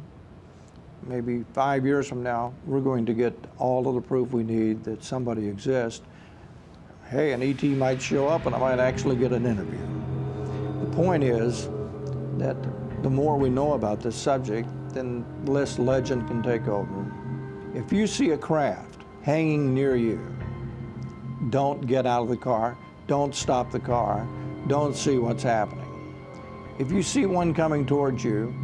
maybe 5 years from now, we're going to get all of the proof we need that somebody exists. Hey, an ET might show up and I might actually get an interview. The point is that the more we know about this subject, then less legend can take over. If you see a craft hanging near you, don't get out of the car, don't stop the car, don't see what's happening. If you see one coming towards you,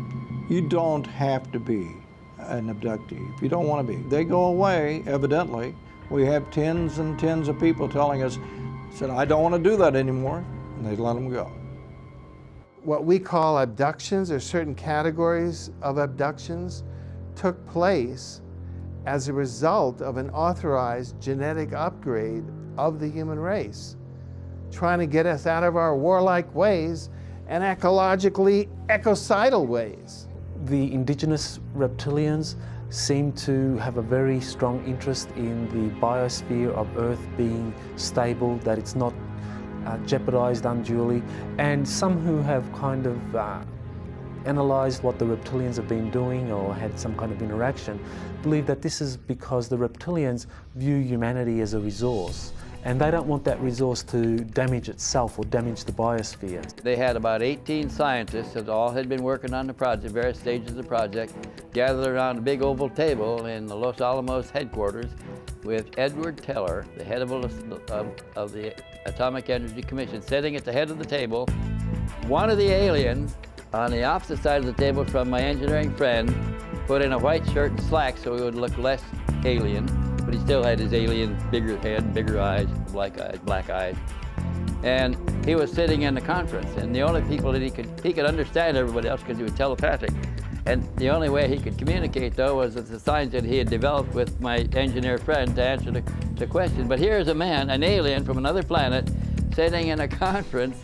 you don't have to be an abductee. If you don't want to be, they go away, evidently. We have tens and tens of people telling us, said, I don't want to do that anymore, and they let them go. What we call abductions, or certain categories of abductions, took place as a result of an authorized genetic upgrade of the human race, trying to get us out of our warlike ways and ecologically ecocidal ways. The indigenous reptilians seem to have a very strong interest in the biosphere of Earth being stable, that it's not jeopardized unduly, and some who have kind of analyzed what the reptilians have been doing or had some kind of interaction believe that this is because the reptilians view humanity as a resource, and they don't want that resource to damage itself or damage the biosphere. They had about 18 scientists that all had been working on the project, various stages of the project, gathered around a big oval table in the Los Alamos headquarters with Edward Teller, the head of the Atomic Energy Commission, sitting at the head of the table. One of the aliens on the opposite side of the table from my engineering friend put in a white shirt and slacks so he would look less alien, but he still had his alien bigger head, bigger eyes, black eyes. And he was sitting in the conference, and the only people that he could understand everybody else because he was telepathic. And the only way he could communicate, though, was with the signs that he had developed with my engineer friend to answer the question. But here's a man, an alien from another planet, sitting in a conference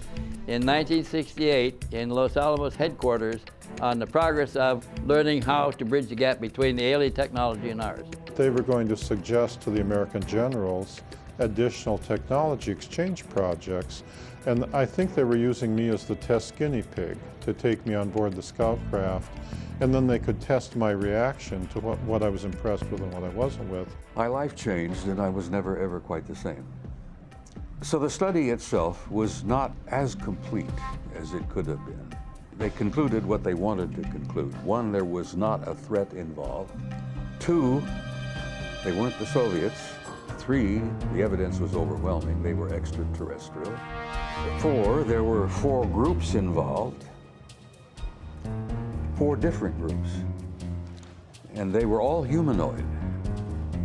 in 1968 in Los Alamos headquarters on the progress of learning how to bridge the gap between the alien technology and ours. They were going to suggest to the American generals additional technology exchange projects, And I think they were using me as the test guinea pig to take me on board the scout craft, and then they could test my reaction to what I was impressed with and what I wasn't with. My life changed and I was never ever quite the same. So the study itself was not as complete as it could have been. They concluded what they wanted to conclude. One, there was not a threat involved. Two, they weren't the Soviets. Three, the evidence was overwhelming. They were extraterrestrial. Four, there were 4 groups involved. 4 different groups. And they were all humanoid,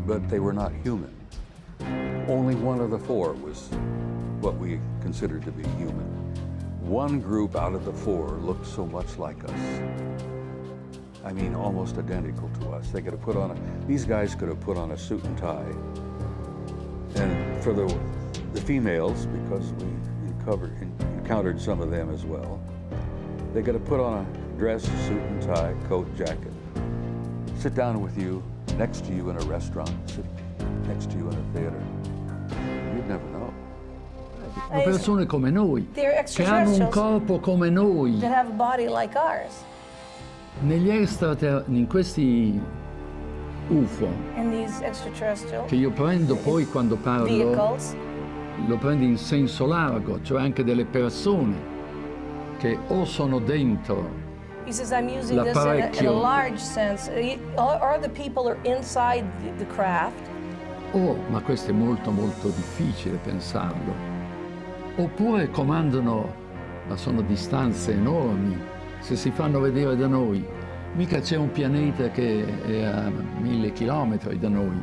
but they were not human. Only one of the 4 was what we considered to be human. One group out of the 4 looked so much like us. I mean, almost identical to us. They could have put on these guys could have put on a suit and tie. And for the females, because we encountered some of them as well, they could have put on a dress, suit and tie, coat, jacket, sit down with you, next to you in a restaurant, sit next to you in a theater. You'd never know. Sono persone come noi, They're che hanno un extraterrestrials corpo come noi. that have a body like ours. In questi UFO, And these extraterrestrial che io prendo poi quando parlo, vehicles, lo prendo in senso largo, cioè anche delle persone che o sono dentro he says, I'm using this in a l'apparecchio large sense. Are the people are inside the craft? ma questo è molto molto difficile pensarlo, oppure comandano, ma sono distanze enormi, se si fanno vedere da noi, mica c'è un pianeta che è a 1000 chilometri da noi,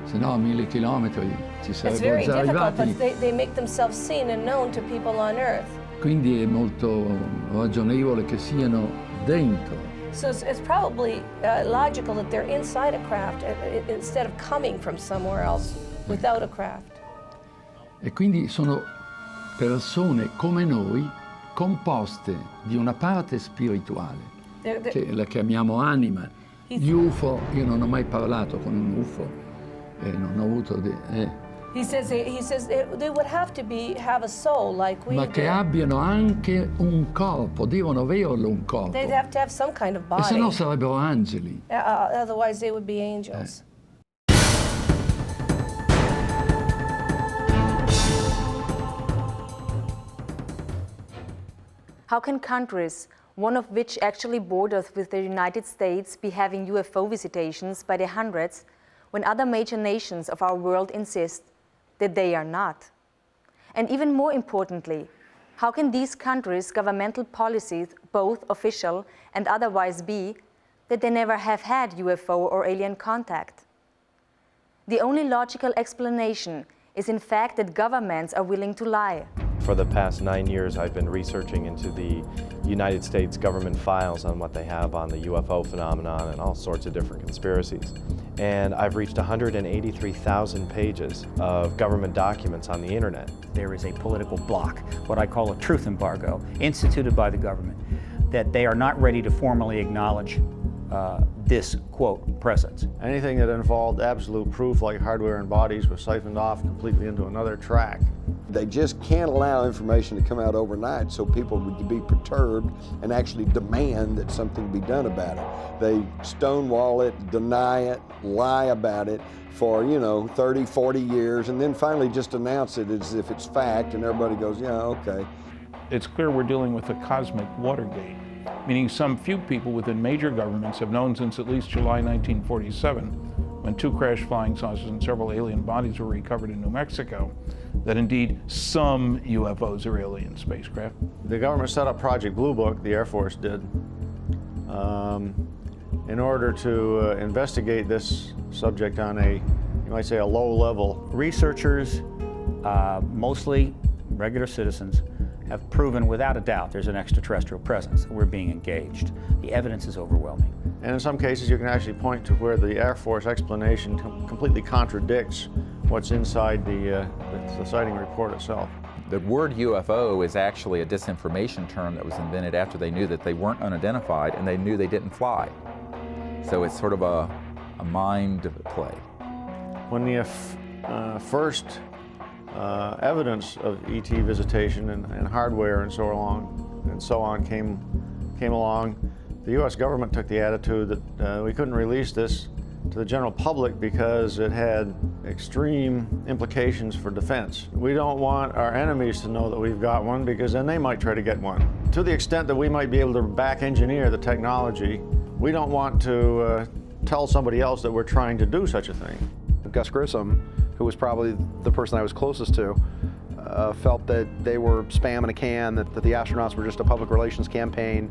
se no a 1000 chilometri ci It's sarebbero very già difficult, arrivati, but they make themselves seen and known to people on Earth. quindi è molto ragionevole che siano dentro. So it's probably logical that they're inside a craft instead of coming from somewhere else without a craft. E quindi sono persone come noi, composte di una parte spirituale, che la chiamiamo anima. Gli UFO, io non ho mai parlato con un UFO, non ho avuto... He says they would have to have a soul like we ma do. che abbiano anche un corpo, devono averlo un corpo, They'd have to have some kind of body. e se no sarebbero angeli. Otherwise they would be angels. How can countries, one of which actually borders with the United States, be having UFO visitations by the hundreds when other major nations of our world insist that they are not? And even more importantly, how can these countries' governmental policies, both official and otherwise, be that they never have had UFO or alien contact? The only logical explanation is in fact that governments are willing to lie. For the past 9 years, I've been researching into the United States government files on what they have on the UFO phenomenon and all sorts of different conspiracies. And I've reached 183,000 pages of government documents on the internet. There is a political block, what I call a truth embargo, instituted by the government, that they are not ready to formally acknowledge this, quote, presence. Anything that involved absolute proof, like hardware and bodies, was siphoned off completely into another track. They just can't allow information to come out overnight so people would be perturbed and actually demand that something be done about it. They stonewall it, deny it, lie about it for, 30, 40 years, and then finally just announce it as if it's fact, and everybody goes, yeah, okay. It's clear we're dealing with a cosmic Watergate, meaning some few people within major governments have known since at least July 1947, when 2 crashed flying saucers and several alien bodies were recovered in New Mexico, that indeed some UFOs are alien spacecraft. The government set up Project Blue Book, the Air Force did, in order to investigate this subject on you might say, a low level. Researchers, mostly regular citizens, have proven without a doubt there's an extraterrestrial presence. We're being engaged. The evidence is overwhelming. And in some cases, you can actually point to where the Air Force explanation completely contradicts what's inside the sighting report itself. The word UFO is actually a disinformation term that was invented after they knew that they weren't unidentified and they knew they didn't fly. So it's sort of a mind play. When the first evidence of ET visitation and hardware and so on came along, the U.S. government took the attitude that we couldn't release this to the general public because it had extreme implications for defense. We don't want our enemies to know that we've got one because then they might try to get one. To the extent that we might be able to back engineer the technology, we don't want to tell somebody else that we're trying to do such a thing. Gus Grissom, who was probably the person I was closest to, felt that they were spam in a can, that the astronauts were just a public relations campaign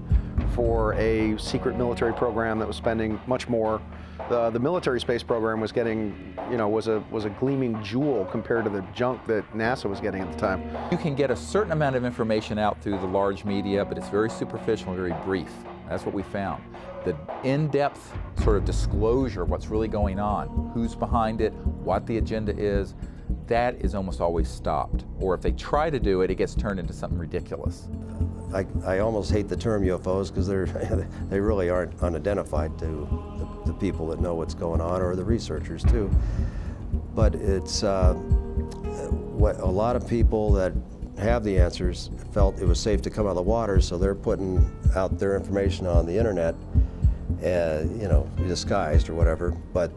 for a secret military program that was spending much more. The military space program was getting, was a gleaming jewel compared to the junk that NASA was getting at the time. You can get a certain amount of information out through the large media, but it's very superficial and very brief. That's what we found. The in-depth sort of disclosure of what's really going on, who's behind it, what the agenda is, that is almost always stopped. Or if they try to do it, it gets turned into something ridiculous. I almost hate the term UFOs because they really aren't unidentified to the people that know what's going on, or the researchers too. But it's what a lot of people that have the answers felt it was safe to come out of the water, so they're putting out their information on the internet, disguised or whatever. But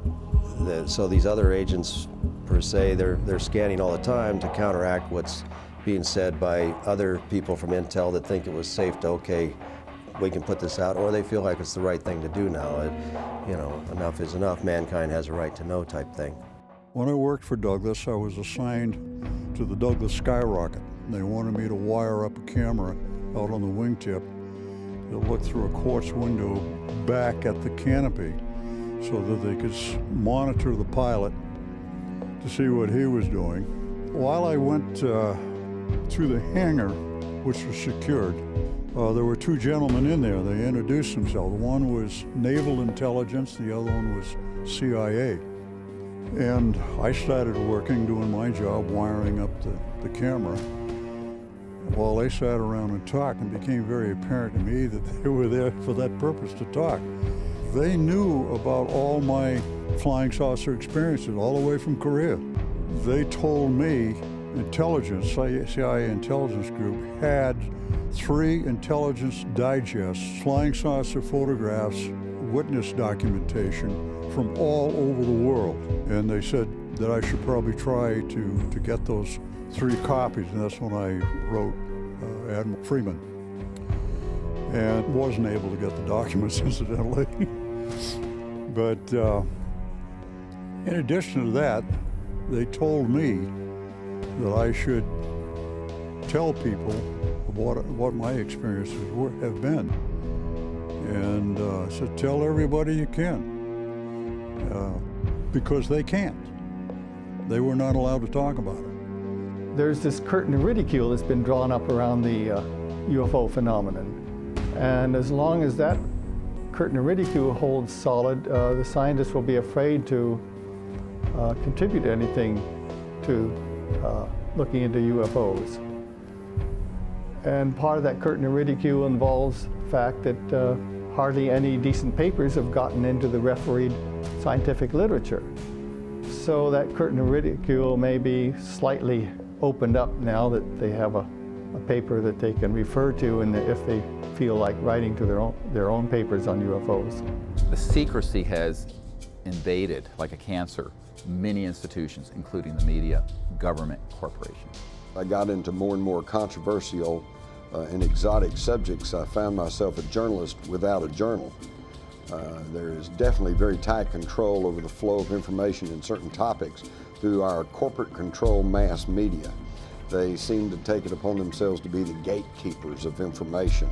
so these other agents, per se, they're scanning all the time to counteract what's being said by other people from Intel that think it was safe to, okay, we can put this out, or they feel like it's the right thing to do now. Enough is enough, mankind has a right to know type thing. When I worked for Douglas, I was assigned to the Douglas Skyrocket. They wanted me to wire up a camera out on the wingtip that looked through a quartz window back at the canopy so that they could monitor the pilot to see what he was doing. While I went through the hangar, which was secured, there were two gentlemen in there. They introduced themselves. One was Naval Intelligence, the other one was CIA. And I started working, doing my job, wiring up the camera. While they sat around and talked, it became very apparent to me that they were there for that purpose, to talk. They knew about all my flying saucer experiences, all the way from Korea. They told me intelligence, CIA intelligence group, had 3 intelligence digests, flying saucer photographs, witness documentation from all over the world. And they said that I should probably try to get those 3 copies, and that's when I wrote Admiral Freeman. And wasn't able to get the documents, incidentally. But in addition to that, they told me that I should tell people what my experiences have been. And I said, tell everybody you can, because they can't. They were not allowed to talk about it. There's this curtain of ridicule that's been drawn up around the UFO phenomenon. And as long as that curtain of ridicule holds solid, the scientists will be afraid to contribute anything to looking into UFOs. And part of that curtain of ridicule involves the fact that hardly any decent papers have gotten into the refereed scientific literature. So that curtain of ridicule may be slightly opened up now that they have a paper that they can refer to, and if they feel like writing to their own papers on UFOs. The secrecy has invaded, like a cancer, many institutions, including the media, government, corporations. I got into more and more controversial and exotic subjects. I found myself a journalist without a journal. There is definitely very tight control over the flow of information in certain topics through our corporate control mass media. They seem to take it upon themselves to be the gatekeepers of information.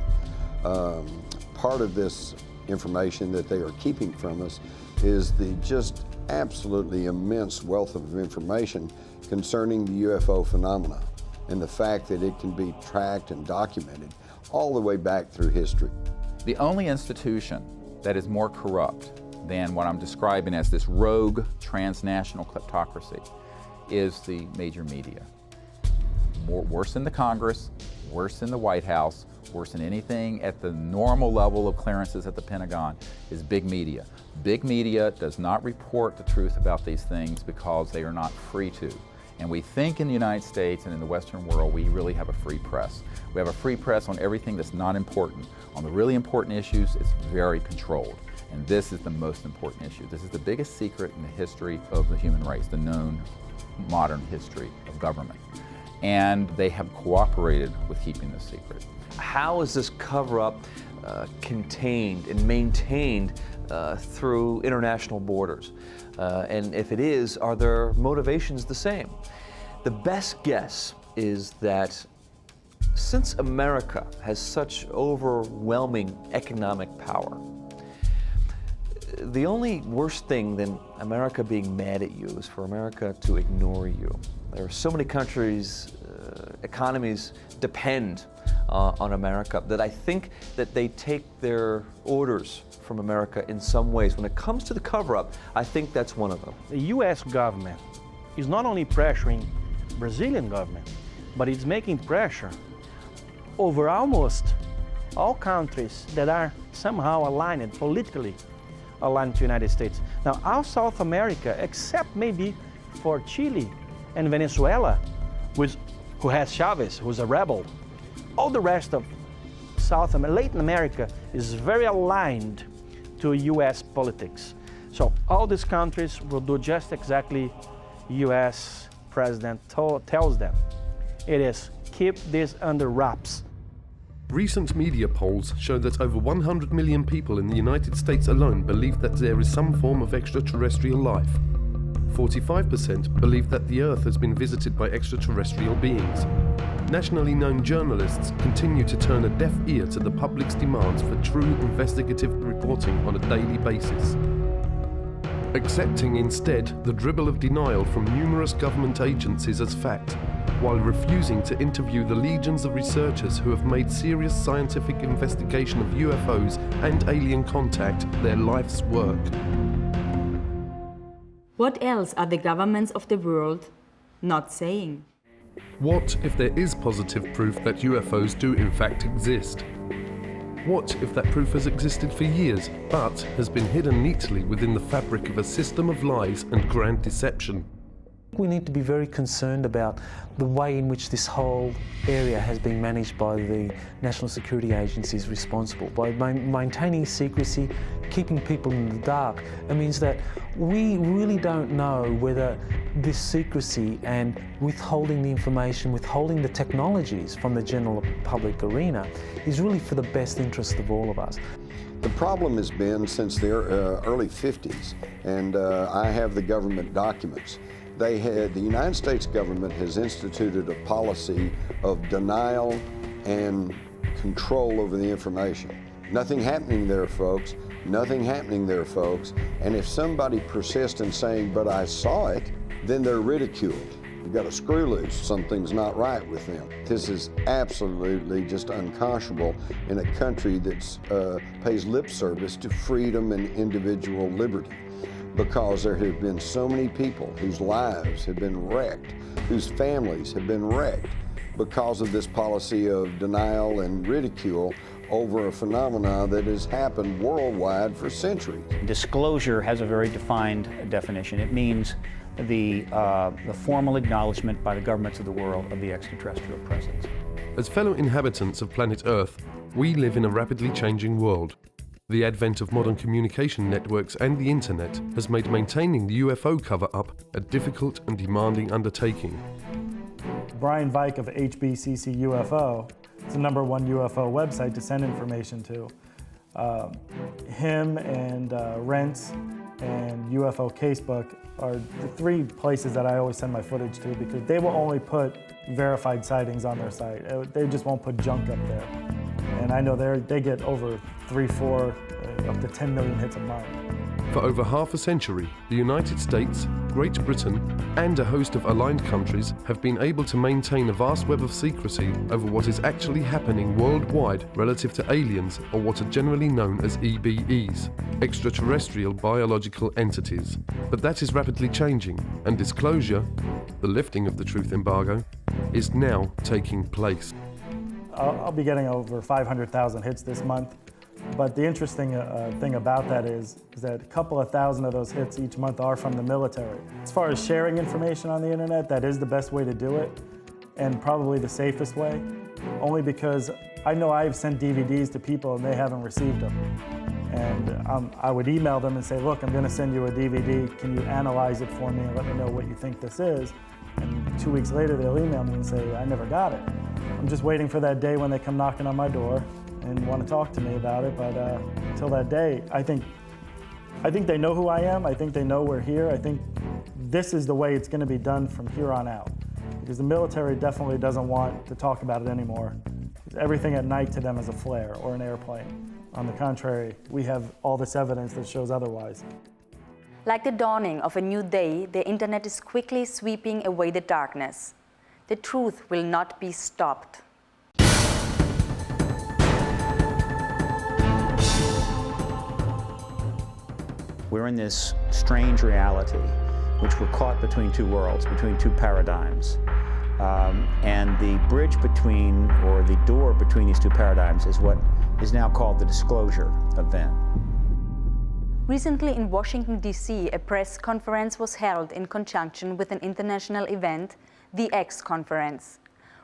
Part of this information that they are keeping from us is the just absolutely immense wealth of information concerning the UFO phenomena and the fact that it can be tracked and documented all the way back through history. The only institution that is more corrupt than what I'm describing as this rogue transnational kleptocracy is the major media. Worse than the Congress, worse than the White House, worse than anything at the normal level of clearances at the Pentagon is big media. Big media does not report the truth about these things because they are not free to. And we think in the United States and in the Western world, we really have a free press. We have a free press on everything that's not important. On the really important issues, it's very controlled. And this is the most important issue. This is the biggest secret in the history of the human race, the known modern history of government. And they have cooperated with keeping this secret. How is this cover-up contained and maintained through international borders? And if it is, are their motivations the same? The best guess is that since America has such overwhelming economic power, the only worse thing than America being mad at you is for America to ignore you. There are so many countries, economies depend on America that I think that they take their orders from America in some ways. When it comes to the cover-up, I think that's one of them. The U.S. government is not only pressuring Brazilian government, but it's making pressure over almost all countries that are somehow aligned, politically aligned to the United States. Now, all South America, except maybe for Chile and Venezuela, who has Chavez, who's a rebel, all the rest of Latin America is very aligned to U.S. politics. So all these countries will do just exactly U.S. president tells them. It is, keep this under wraps. Recent media polls show that over 100 million people in the United States alone believe that there is some form of extraterrestrial life. 45% believe that the Earth has been visited by extraterrestrial beings. Nationally known journalists continue to turn a deaf ear to the public's demands for true investigative reporting on a daily basis, accepting instead the dribble of denial from numerous government agencies as fact, while refusing to interview the legions of researchers who have made serious scientific investigation of UFOs and alien contact their life's work. What else are the governments of the world not saying? What if there is positive proof that UFOs do in fact exist? What if that proof has existed for years, but has been hidden neatly within the fabric of a system of lies and grand deception? We need to be very concerned about the way in which this whole area has been managed by the national security agencies responsible. By maintaining secrecy, keeping people in the dark, it means that we really don't know whether this secrecy and withholding the information, withholding the technologies from the general public arena is really for the best interest of all of us. The problem has been since the early 50s, and I have the government documents. The United States government has instituted a policy of denial and control over the information. Nothing happening there, folks. Nothing happening there, folks. And if somebody persists in saying, but I saw it, then they're ridiculed. You've got a screw loose. Something's not right with them. This is absolutely just unconscionable in a country that pays lip service to freedom and individual liberty, because there have been so many people whose lives have been wrecked, whose families have been wrecked because of this policy of denial and ridicule over a phenomenon that has happened worldwide for centuries. Disclosure has a very defined definition. It means the formal acknowledgement by the governments of the world of the extraterrestrial presence. As fellow inhabitants of planet Earth, we live in a rapidly changing world. The advent of modern communication networks and the internet has made maintaining the UFO cover-up a difficult and demanding undertaking. Brian Vike of HBCC UFO is the #1 UFO website to send information to. Him and Rents and UFO Casebook are the 3 places that I always send my footage to, because they will only put verified sightings on their site. They just won't put junk up there. And I know they get over 3, 4, up to 10 million hits a month. For over half a century, the United States, Great Britain, and a host of aligned countries have been able to maintain a vast web of secrecy over what is actually happening worldwide relative to aliens, or what are generally known as EBEs, extraterrestrial biological entities. But that is rapidly changing, and disclosure, the lifting of the truth embargo, is now taking place. I'll be getting over 500,000 hits this month But the interesting thing about that is that a couple of thousand of those hits each month are from the military. As far as sharing information on the internet, that is the best way to do it, and probably the safest way, only because I know I've sent DVDs to people and they haven't received them. And I would email them and say, look, I'm going to send you a DVD. Can you analyze it for me and let me know what you think this is? And 2 weeks later, they'll email me and say, I never got it. I'm just waiting for that day when they come knocking on my door and want to talk to me about it. But until that day, I think they know who I am. I think they know we're here. I think this is the way it's going to be done from here on out. Because the military definitely doesn't want to talk about it anymore. Everything at night to them is a flare or an airplane. On the contrary, we have all this evidence that shows otherwise. Like the dawning of a new day, the internet is quickly sweeping away the darkness. The truth will not be stopped. We're in this strange reality, which we're caught between two worlds, between two paradigms. And the bridge between, or the door between these two paradigms is what is now called the disclosure event. Recently in Washington, D.C., a press conference was held in conjunction with an international event, the X Conference,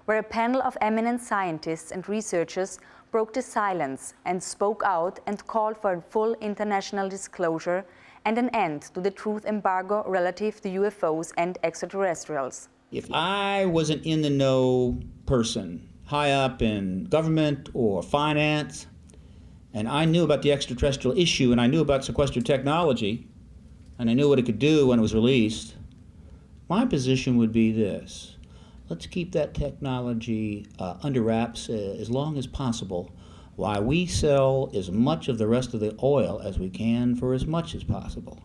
where a panel of eminent scientists and researchers broke the silence and spoke out and called for a full international disclosure and an end to the truth embargo relative to UFOs and extraterrestrials. If I was an in-the-know person, high up in government or finance, and I knew about the extraterrestrial issue and I knew about sequestered technology, and I knew what it could do when it was released, my position would be this: let's keep that technology under wraps as long as possible, while we sell as much of the rest of the oil as we can for as much as possible.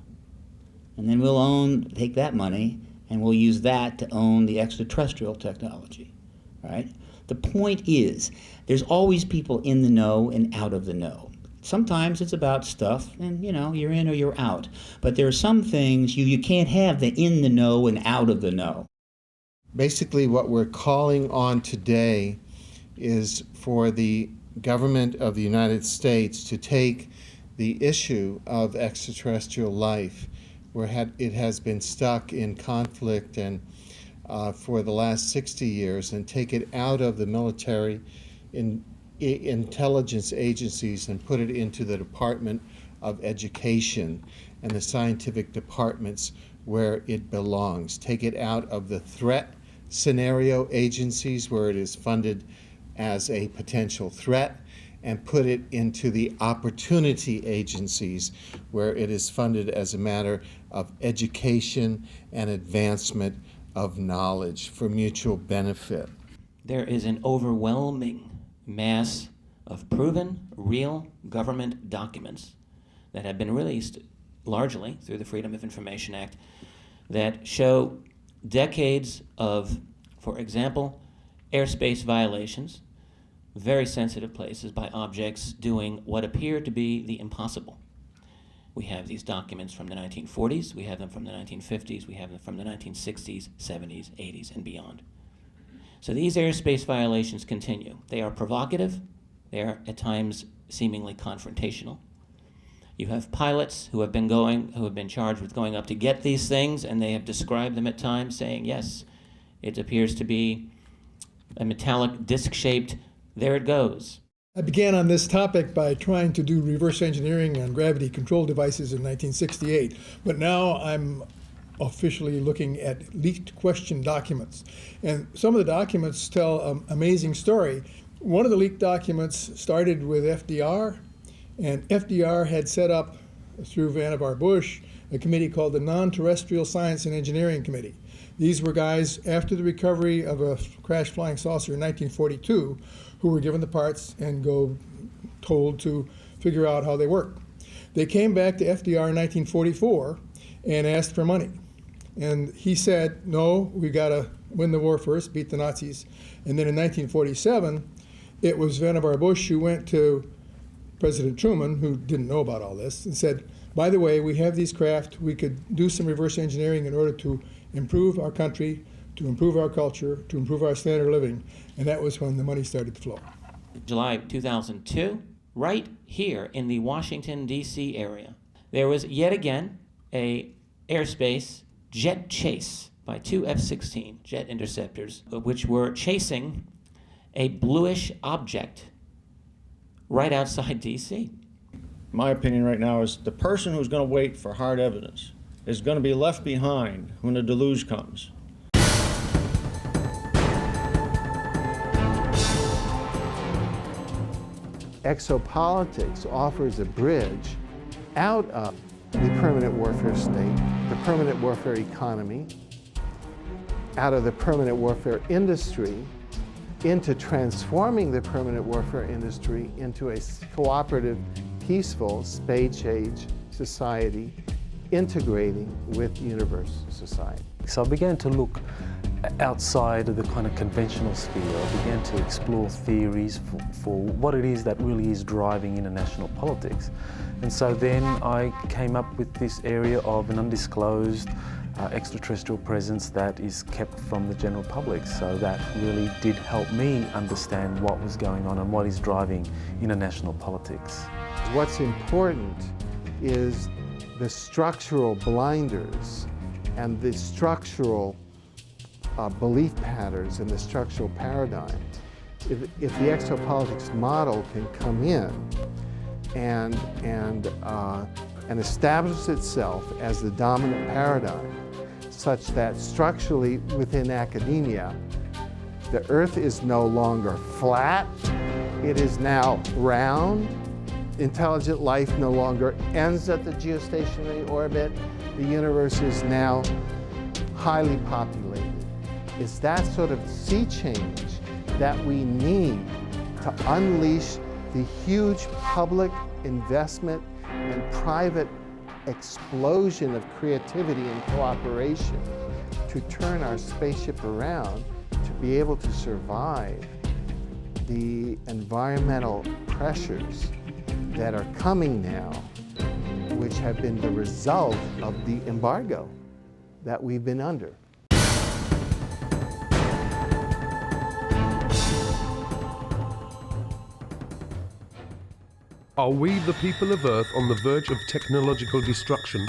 And then we'll take that money and we'll use that to own the extraterrestrial technology, right? The point is, there's always people in the know and out of the know. Sometimes it's about stuff and, you're in or you're out. But there are some things you can't have the in the know and out of the know. Basically, what we're calling on today is for the government of the United States to take the issue of extraterrestrial life, where it has been stuck in conflict and for the last 60 years, and take it out of the military intelligence agencies and put it into the Department of Education and the scientific departments where it belongs. Take it out of the threat scenario agencies where it is funded as a potential threat, and put it into the opportunity agencies where it is funded as a matter of education and advancement of knowledge for mutual benefit. There is an overwhelming mass of proven, real government documents that have been released largely through the Freedom of Information Act that show decades of, for example, airspace violations, very sensitive places by objects doing what appear to be the impossible. We have these documents from the 1940s, we have them from the 1950s, we have them from the 1960s, 70s, 80s, and beyond. So these airspace violations continue. They are provocative, they are at times seemingly confrontational. You have pilots who have been charged with going up to get these things, and they have described them at times saying, yes, it appears to be a metallic disc-shaped, there it goes. I began on this topic by trying to do reverse engineering on gravity control devices in 1968, but now I'm officially looking at leaked question documents. And some of the documents tell an amazing story. One of the leaked documents started with FDR, and FDR had set up, through Vannevar Bush, a committee called the Non-Terrestrial Science and Engineering Committee. These were guys, after the recovery of a crashed flying saucer in 1942, who were given the parts and told to figure out how they work. They came back to FDR in 1944 and asked for money. And he said, no, we got to win the war first, beat the Nazis. And then in 1947, it was Vannevar Bush who went to President Truman, who didn't know about all this, and said, by the way, we have these craft, we could do some reverse engineering in order to improve our country, to improve our culture, to improve our standard of living. And that was when the money started to flow. July 2002, right here in the Washington, D.C. area, there was yet again a airspace jet chase by two F-16 jet interceptors, which were chasing a bluish object right outside D.C. My opinion right now is the person who's going to wait for hard evidence is going to be left behind when the deluge comes. Exopolitics offers a bridge out of the permanent warfare state, the permanent warfare economy, out of the permanent warfare industry, into transforming the permanent warfare industry into a cooperative, peaceful, space-age society, integrating with universal society. So I began to look outside of the kind of conventional sphere. I began to explore theories for what it is that really is driving international politics. And so then I came up with this area of an undisclosed extraterrestrial presence that is kept from the general public. So that really did help me understand what was going on and what is driving international politics. What's important is the structural blinders and the structural belief patterns and the structural paradigm. If the exopolitics model can come in and establish itself as the dominant paradigm, such that structurally within academia, the Earth is no longer flat, it is now round. Intelligent life no longer ends at the geostationary orbit. The universe is now highly populated. It's that sort of sea change that we need to unleash the huge public investment and private explosion of creativity and cooperation to turn our spaceship around to be able to survive the environmental pressures that are coming now, which have been the result of the embargo that we've been under. Are we, the people of Earth, on the verge of technological destruction?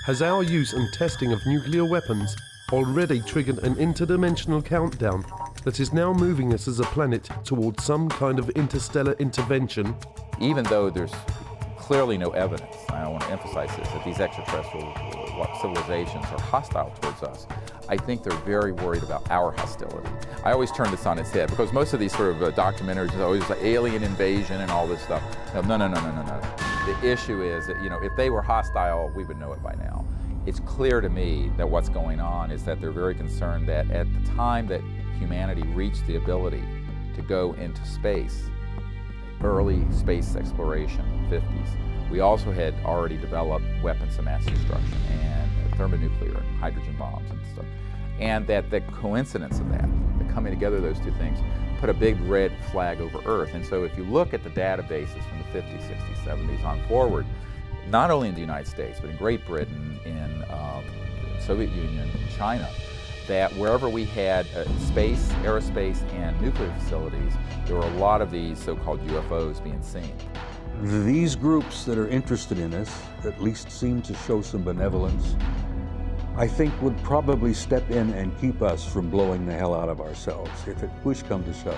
Has our use and testing of nuclear weapons already triggered an interdimensional countdown that is now moving us as a planet towards some kind of interstellar intervention? Even though there's clearly no evidence, I want to emphasize this, that these extraterrestrial civilizations are hostile towards us, I think they're very worried about our hostility. I always turn this on its head, because most of these sort of documentaries are always like alien invasion and all this stuff. No. The issue is that, if they were hostile, we would know it by now. It's clear to me that what's going on is that they're very concerned that at the time that humanity reached the ability to go into space, early space exploration, 50s, we also had already developed weapons of mass destruction and thermonuclear and hydrogen bombs and stuff. And that the coincidence of that, the coming together of those two things, put a big red flag over Earth. And so if you look at the databases from the 50s, 60s, 70s on forward, not only in the United States, but in Great Britain, in the Soviet Union, in China, that wherever we had space, aerospace, and nuclear facilities, there were a lot of these so-called UFOs being seen. These groups that are interested in us, at least seem to show some benevolence, I think would probably step in and keep us from blowing the hell out of ourselves if it push come to shove.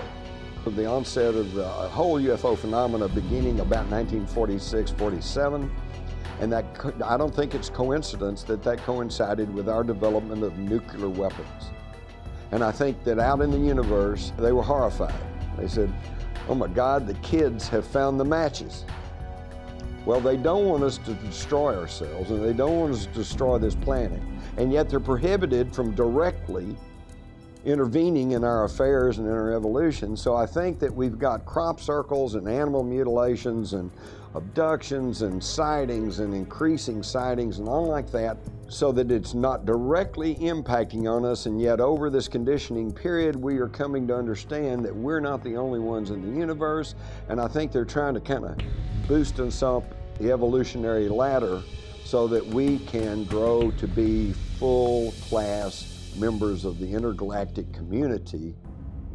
The onset of the whole UFO phenomena beginning about 1946, 47, and that I don't think it's coincidence that coincided with our development of nuclear weapons. And I think that out in the universe, they were horrified. They said, oh my God, the kids have found the matches. Well, they don't want us to destroy ourselves, and they don't want us to destroy this planet, and yet they're prohibited from directly intervening in our affairs and in our evolution. So I think that we've got crop circles and animal mutilations and abductions and sightings and increasing sightings and all like that, so that it's not directly impacting on us, and yet over this conditioning period we are coming to understand that we're not the only ones in the universe. And I think they're trying to kind of boost us up the evolutionary ladder so that we can grow to be full-class members of the intergalactic community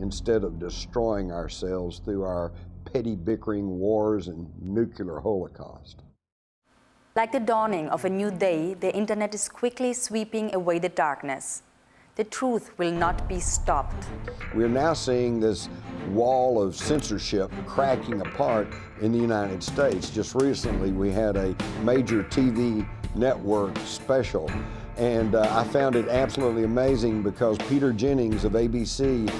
instead of destroying ourselves through our petty bickering, wars, and nuclear holocaust. Like the dawning of a new day, the internet is quickly sweeping away the darkness. The truth will not be stopped. We're now seeing this wall of censorship cracking apart in the United States. Just recently, we had a major TV network special, and I found it absolutely amazing because Peter Jennings of ABC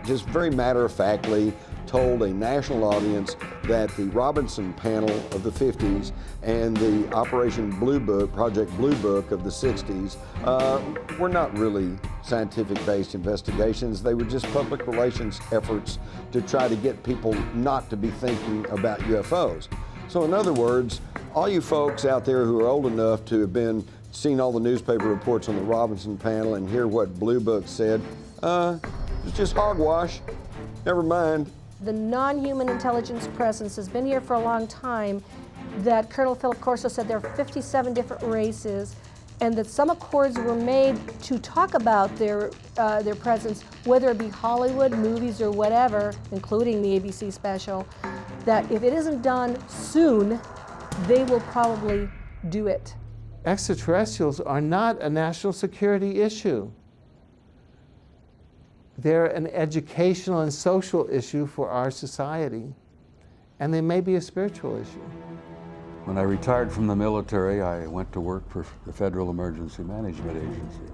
just very matter-of-factly told a national audience that the Robinson panel of the 50s and the Operation Blue Book, Project Blue Book of the 60s were not really scientific-based investigations. They were just public relations efforts to try to get people not to be thinking about UFOs. So in other words, all you folks out there who are old enough to have seen all the newspaper reports on the Robinson panel and hear what Blue Book said, it's just hogwash. Never mind. The non-human intelligence presence has been here for a long time, that Colonel Philip Corso said there are 57 different races, and that some accords were made to talk about their presence, whether it be Hollywood, movies, or whatever, including the ABC special, that if it isn't done soon, they will probably do it. Extraterrestrials are not a national security issue. They're an educational and social issue for our society, and they may be a spiritual issue. When I retired from the military, I went to work for the Federal Emergency Management Agency,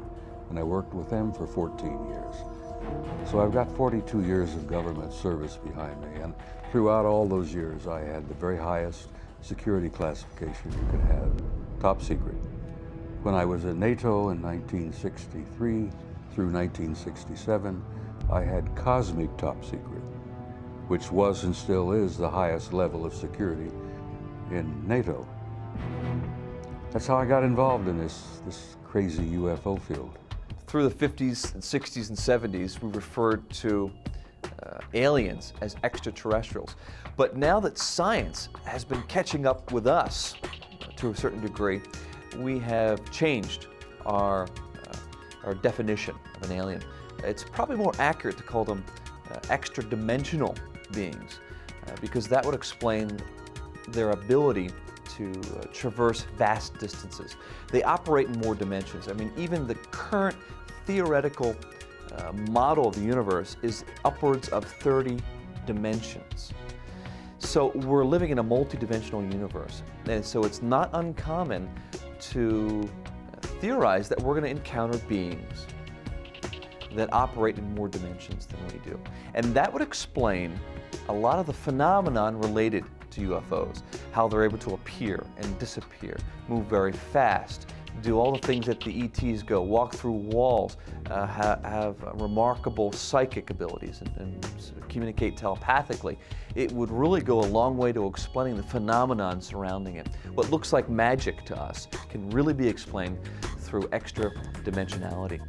and I worked with them for 14 years. So I've got 42 years of government service behind me, and throughout all those years, I had the very highest security classification you could have, top secret. When I was at NATO in 1963 through 1967, I had cosmic top secret, which was and still is the highest level of security in NATO. That's how I got involved in this crazy UFO field. Through the 50s and 60s and 70s, we referred to aliens as extraterrestrials. But now that science has been catching up with us to a certain degree, we have changed our definition of an alien. It's probably more accurate to call them extra-dimensional beings, because that would explain their ability to traverse vast distances. They operate in more dimensions. I mean, even the current theoretical model of the universe is upwards of 30 dimensions. So we're living in a multi-dimensional universe, and so it's not uncommon to theorize that we're going to encounter beings that operate in more dimensions than we do. And that would explain a lot of the phenomenon related to UFOs, how they're able to appear and disappear, move very fast, do all the things that the ETs go, walk through walls, have remarkable psychic abilities and communicate telepathically. It would really go a long way to explaining the phenomenon surrounding it. What looks like magic to us can really be explained through extra dimensionality.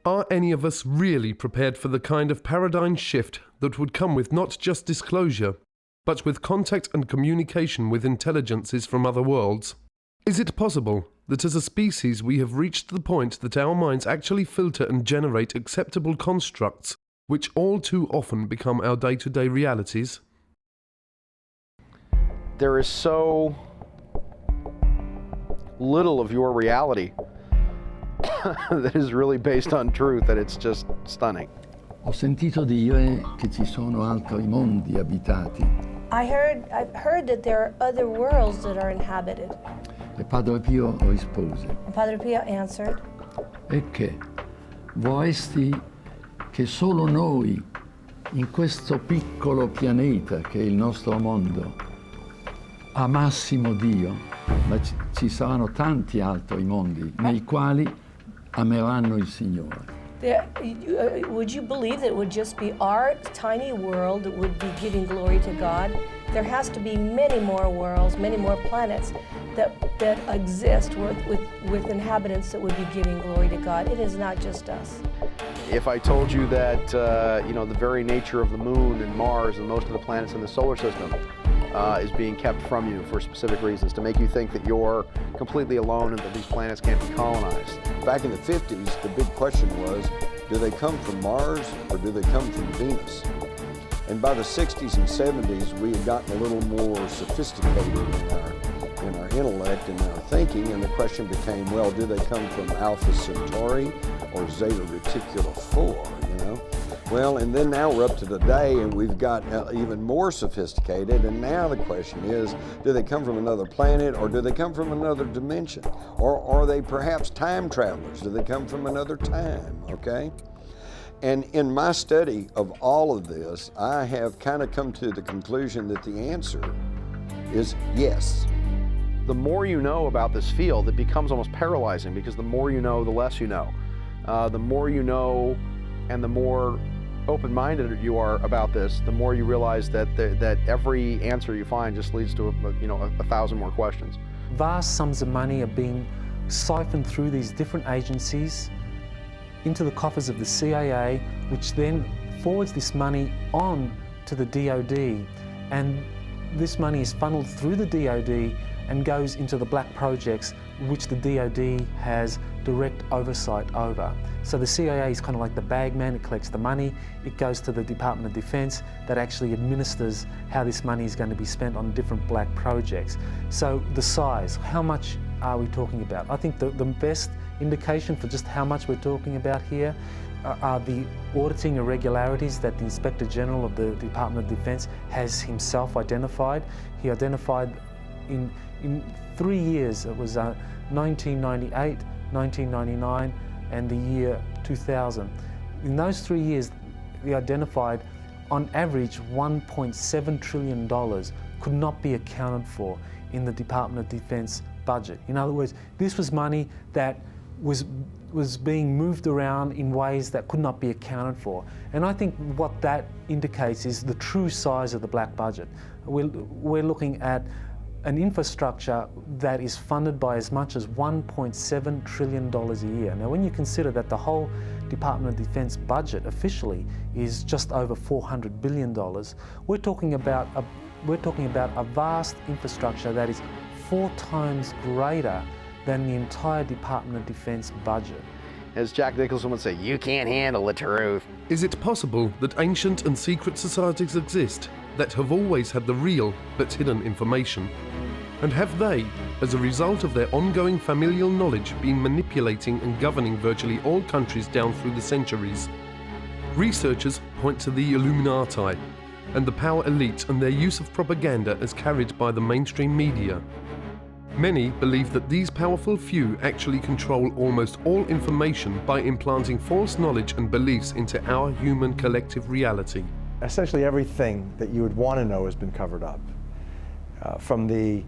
Are any of us really prepared for the kind of paradigm shift that would come with not just disclosure, but with contact and communication with intelligences from other worlds? Is it possible that as a species we have reached the point that our minds actually filter and generate acceptable constructs which all too often become our day-to-day realities? There is so little of your reality that is really based on truth that it's just stunning. Ho sentito dire che ci sono altri mondi abitati. I've heard that there are other worlds that are inhabited. E Padre Pio rispose. Padre Pio answered. E che vorresti che solo noi, in questo piccolo pianeta che è il nostro mondo, amassimo Dio, ma ci saranno tanti altri mondi nei quali ameranno il Signore. Would you believe that it would just be our tiny world that would be giving glory to God? There has to be many more worlds, many more planets that exist with inhabitants that would be giving glory to God. It is not just us. If I told you that the very nature of the moon and Mars and most of the planets in the solar system is being kept from you for specific reasons, to make you think that you're completely alone and that these planets can't be colonized. Back in the 50s, the big question was, do they come from Mars or do they come from Venus? And by the 60s and 70s, we had gotten a little more sophisticated in our intellect and our thinking, and the question became, well, do they come from Alpha Centauri or Zeta Reticuli 4, you know? Well, and then now we're up to today, and we've got even more sophisticated, and now the question is, do they come from another planet, or do they come from another dimension? Or are they perhaps time travelers? Do they come from another time, okay? And in my study of all of this, I have kind of come to the conclusion that the answer is yes. The more you know about this field, it becomes almost paralyzing, because the more you know, the less you know. The more you know and the more open-minded you are about this, the more you realize that every answer you find just leads to a thousand more questions. Vast sums of money are being siphoned through these different agencies into the coffers of the CIA, which then forwards this money on to the DOD, and this money is funneled through the DOD and goes into the black projects which the DOD has direct oversight over. So the CIA is kind of like the bagman. It collects the money, it goes to the Department of Defense that actually administers how this money is going to be spent on different black projects. So the size, how much are we talking about? I think the best indication for just how much we're talking about here are the auditing irregularities that the Inspector General of the Department of Defense has himself identified. He identified in 3 years, it was 1998, 1999, and the year 2000. In those 3 years, they identified on average $1.7 trillion could not be accounted for in the Department of Defense budget. In other words, this was money that was being moved around in ways that could not be accounted for. And I think what that indicates is the true size of the black budget. We're looking at an infrastructure that is funded by as much as $1.7 trillion a year. Now, when you consider that the whole Department of Defense budget officially is just over $400 billion, we're talking about a vast infrastructure that is 4 times greater than the entire Department of Defense budget. As Jack Nicholson would say, you can't handle the truth. Is it possible that ancient and secret societies exist that have always had the real but hidden information? And have they, as a result of their ongoing familial knowledge, been manipulating and governing virtually all countries down through the centuries? Researchers point to the Illuminati and the power elite and their use of propaganda as carried by the mainstream media. Many believe that these powerful few actually control almost all information by implanting false knowledge and beliefs into our human collective reality. Essentially everything that you would want to know has been covered up. From the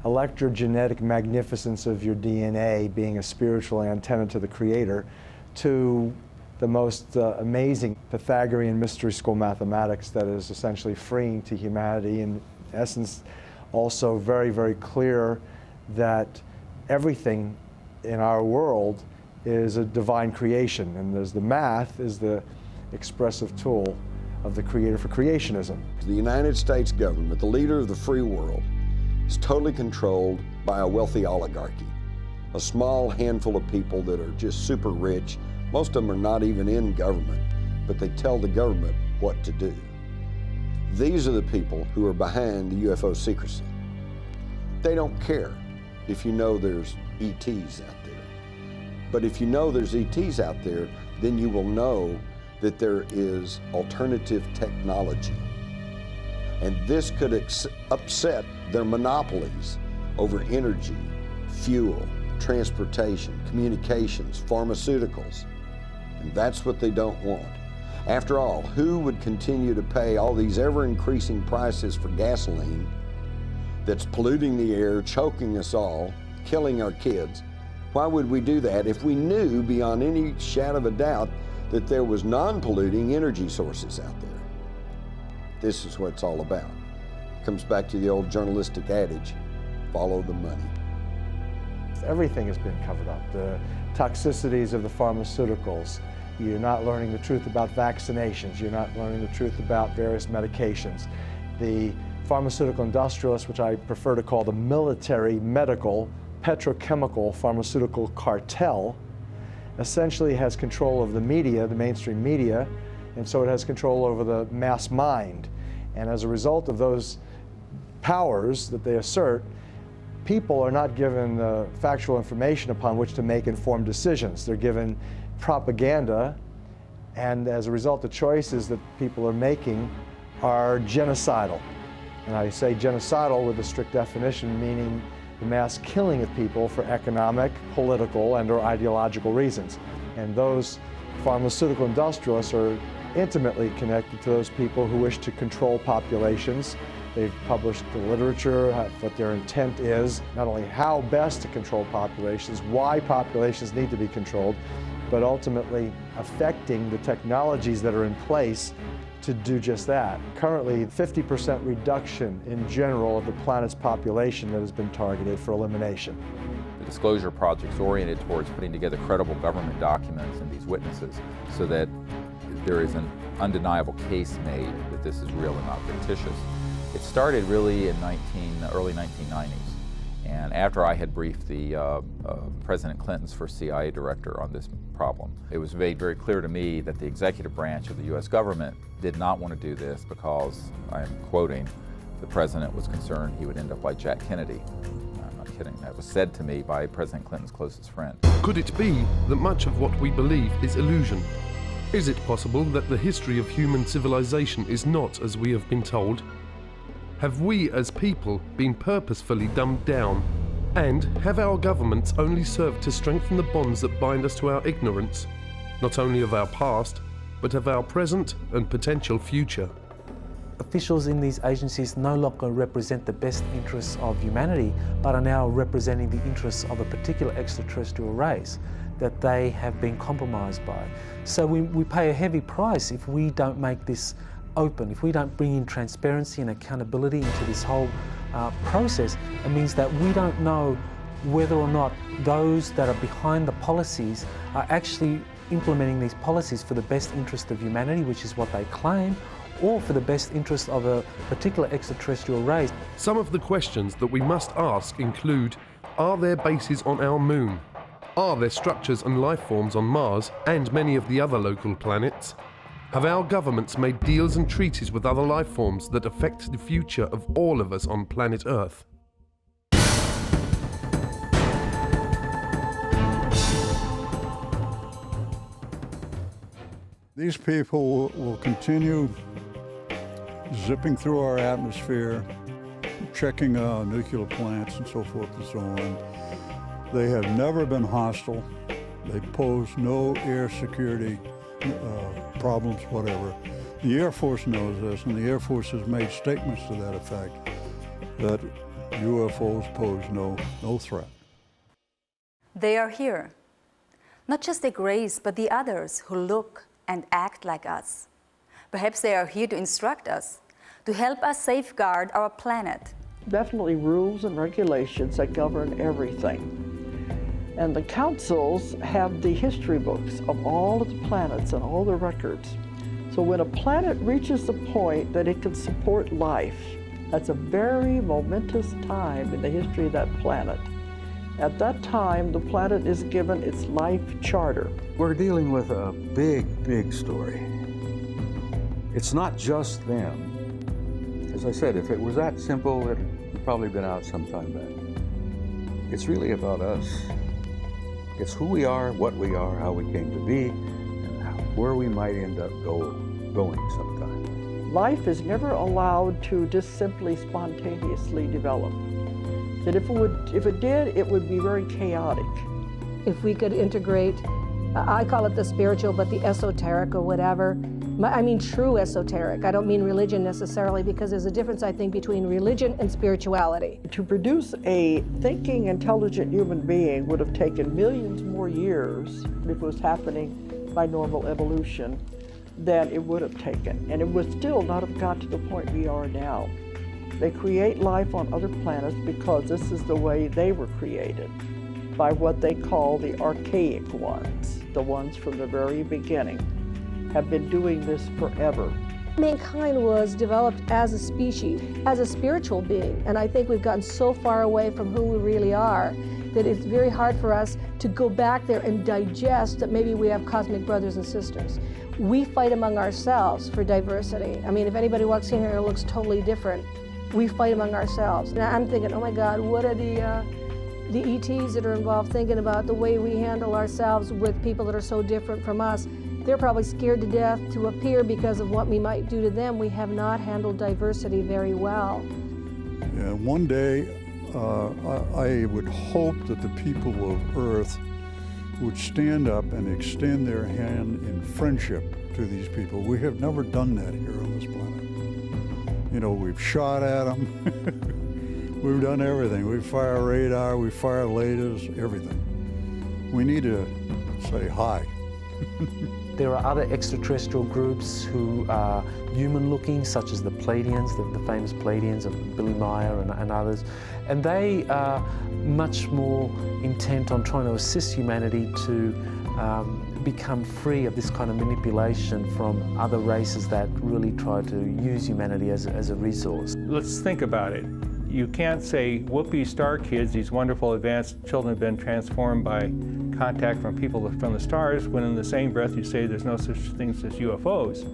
electrogenetic magnificence of your DNA being a spiritual antenna to the Creator, to the most amazing Pythagorean mystery school mathematics that is essentially freeing to humanity, in essence also very, very clear that everything in our world is a divine creation, and there's the math is the expressive tool of the Creator for creationism. The United States government, the leader of the free world, is totally controlled by a wealthy oligarchy, a small handful of people that are just super rich. Most of them are not even in government, but they tell the government what to do. These are the people who are behind the UFO secrecy. They don't care if you know there's ETs out there. But if you know there's ETs out there, then you will know that there is alternative technology. And this could upset their monopolies over energy, fuel, transportation, communications, pharmaceuticals. And that's what they don't want. After all, who would continue to pay all these ever-increasing prices for gasoline that's polluting the air, choking us all, killing our kids? Why would we do that if we knew beyond any shadow of a doubt that there was non-polluting energy sources out there? This is what it's all about. It comes back to the old journalistic adage, follow the money. Everything has been covered up. The toxicities of the pharmaceuticals. You're not learning the truth about vaccinations. You're not learning the truth about various medications. The pharmaceutical industrialists, which I prefer to call the military, medical, petrochemical pharmaceutical cartel, essentially has control of the media, the mainstream media, And so it has control over the mass mind. And as a result of those powers that they assert, people are not given the factual information upon which to make informed decisions. They're given propaganda, and as a result, the choices that people are making are genocidal. And I say genocidal with a strict definition, meaning the mass killing of people for economic, political, and/or ideological reasons. And those pharmaceutical industrialists are intimately connected to those people who wish to control populations. They've published the literature, what their intent is, not only how best to control populations, why populations need to be controlled, but ultimately affecting the technologies that are in place to do just that. Currently, 50% reduction in general of the planet's population that has been targeted for elimination. The disclosure project is oriented towards putting together credible government documents and these witnesses so that there is an undeniable case made that this is real and not fictitious. It started really in early 1990s, and after I had briefed the President Clinton's first CIA director on this problem, it was made very clear to me that the executive branch of the U.S. government did not want to do this because, I am quoting, the President was concerned he would end up like Jack Kennedy. I'm not kidding. That was said to me by President Clinton's closest friend. Could it be that much of what we believe is illusion? Is it possible that the history of human civilization is not as we have been told? Have we as people been purposefully dumbed down? And have our governments only served to strengthen the bonds that bind us to our ignorance, not only of our past, but of our present and potential future? Officials in these agencies no longer represent the best interests of humanity, but are now representing the interests of a particular extraterrestrial race that they have been compromised by. So we pay a heavy price if we don't make this open, if we don't bring in transparency and accountability into this whole process. It means that we don't know whether or not those that are behind the policies are actually implementing these policies for the best interest of humanity, which is what they claim, or for the best interest of a particular extraterrestrial race. Some of the questions that we must ask include, are there bases on our moon? Are there structures and life forms on Mars and many of the other local planets? Have our governments made deals and treaties with other life forms that affect the future of all of us on planet Earth? These people will continue zipping through our atmosphere, checking nuclear plants and so forth and so on. They have never been hostile. They pose no air security problems, whatever. The Air Force knows this, and the Air Force has made statements to that effect, that UFOs pose no threat. They are here. Not just the Greys, but the others who look and act like us. Perhaps they are here to instruct us, to help us safeguard our planet. Definitely rules and regulations that govern everything. And the councils have the history books of all of the planets and all the records. So when a planet reaches the point that it can support life, that's a very momentous time in the history of that planet. At that time, the planet is given its life charter. We're dealing with a big, big story. It's not just them. As I said, if it was that simple, it would probably been out some time back. It's really about us. It's who we are, what we are, how we came to be, and where we might end up going sometime. Life is never allowed to just simply spontaneously develop. That if it did, it would be very chaotic. If we could integrate, I call it the spiritual, but the esoteric or whatever. I mean true esoteric. I don't mean religion necessarily, because there's a difference, I think, between religion and spirituality. To produce a thinking, intelligent human being would have taken millions more years if it was happening by normal evolution than it would have taken. And it would still not have got to the point we are now. They create life on other planets because this is the way they were created, by what they call the archaic ones, the ones from the very beginning, have been doing this forever. Mankind was developed as a species, as a spiritual being, and I think we've gotten so far away from who we really are that it's very hard for us to go back there and digest that maybe we have cosmic brothers and sisters. We fight among ourselves for diversity. I mean, if anybody walks in here and looks totally different, we fight among ourselves. And I'm thinking, oh my God, what are the ETs that are involved thinking about the way we handle ourselves with people that are so different from us? They're probably scared to death to appear because of what we might do to them. We have not handled diversity very well. Yeah, one day, I would hope that the people of Earth would stand up and extend their hand in friendship to these people. We have never done that here on this planet. You know, we've shot at them. We've done everything. We fire radar, we fire lasers, everything. We need to say hi. There are other extraterrestrial groups who are human-looking, such as the Pleiadians, the famous Pleiadians of Billy Meyer and others. And they are much more intent on trying to assist humanity to become free of this kind of manipulation from other races that really try to use humanity as a resource. Let's think about it. You can't say, whoopee star kids, these wonderful advanced children have been transformed by contact from people from the stars, when in the same breath you say there's no such things as UFOs.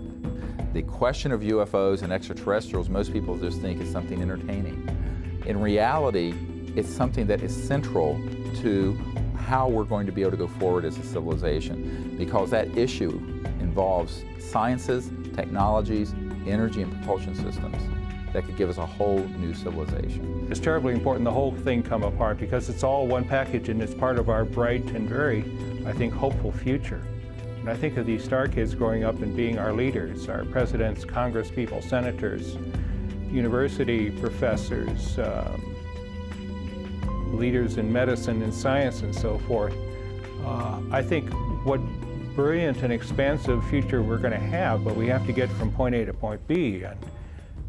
The question of UFOs and extraterrestrials, most people just think is something entertaining. In reality, it's something that is central to how we're going to be able to go forward as a civilization, because that issue involves sciences, technologies, energy and propulsion systems that could give us a whole new civilization. It's terribly important the whole thing come apart, because it's all one package and it's part of our bright and very, I think, hopeful future. And I think of these star kids growing up and being our leaders, our presidents, congresspeople, senators, university professors, leaders in medicine and science and so forth. I think what brilliant and expansive future we're going to have, but we have to get from point A to point B. And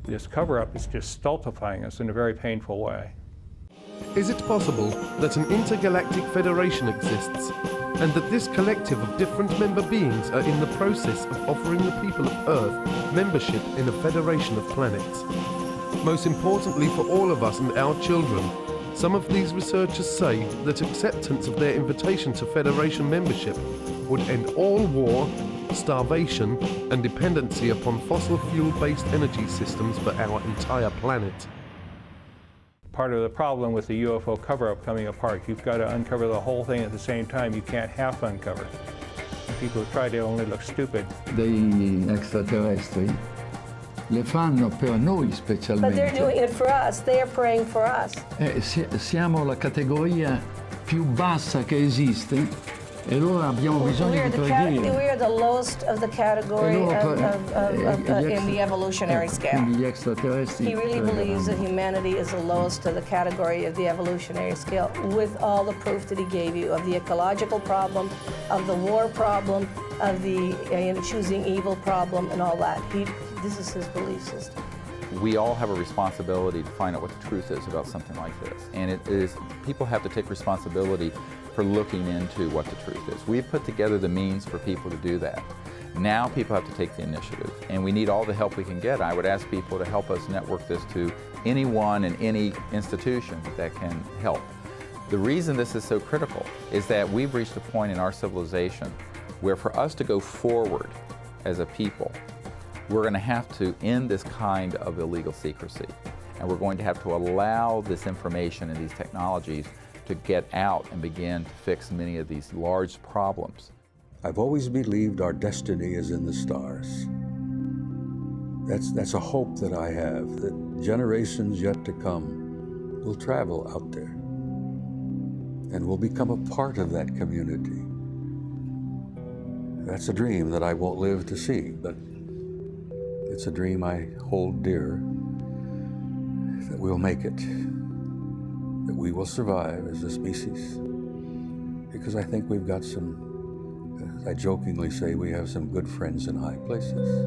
this cover-up is just stultifying us in a very painful way. Is it possible that an intergalactic federation exists, and that this collective of different member beings are in the process of offering the people of Earth membership in a federation of planets? Most importantly for all of us and our children, some of these researchers say that acceptance of their invitation to federation membership would end all war, starvation and dependency upon fossil fuel-based energy systems for our entire planet. Part of the problem with the UFO cover-up coming apart, you've got to uncover the whole thing at the same time. You can't half uncover. People who try to only look stupid. Degli extraterrestri le fanno per noi specialmente. But they're doing it for us. They are praying for us. Siamo la categoria più bassa che esiste. E allora abbiamo bisogno di preghiera. We are the lowest of the category in the evolutionary scale. He really believes that humanity is the lowest of the category of the evolutionary scale, with all the proof that he gave you of the ecological problem, of the war problem, of the choosing evil problem, and all that. This is his belief system. We all have a responsibility to find out what the truth is about something like this. And it is, people have to take responsibility for looking into what the truth is. We've put together the means for people to do that. Now people have to take the initiative, and we need all the help we can get. I would ask people to help us network this to anyone in any institution that can help. The reason this is so critical is that we've reached a point in our civilization where for us to go forward as a people, we're going to have to end this kind of illegal secrecy, and we're going to have to allow this information and these technologies to get out and begin to fix many of these large problems. I've always believed our destiny is in the stars. That's a hope that I have, that generations yet to come will travel out there and will become a part of that community. That's a dream that I won't live to see, but it's a dream I hold dear, that we'll make it, that we will survive as a species, because I think we've got some, as I jokingly say, we have some good friends in high places.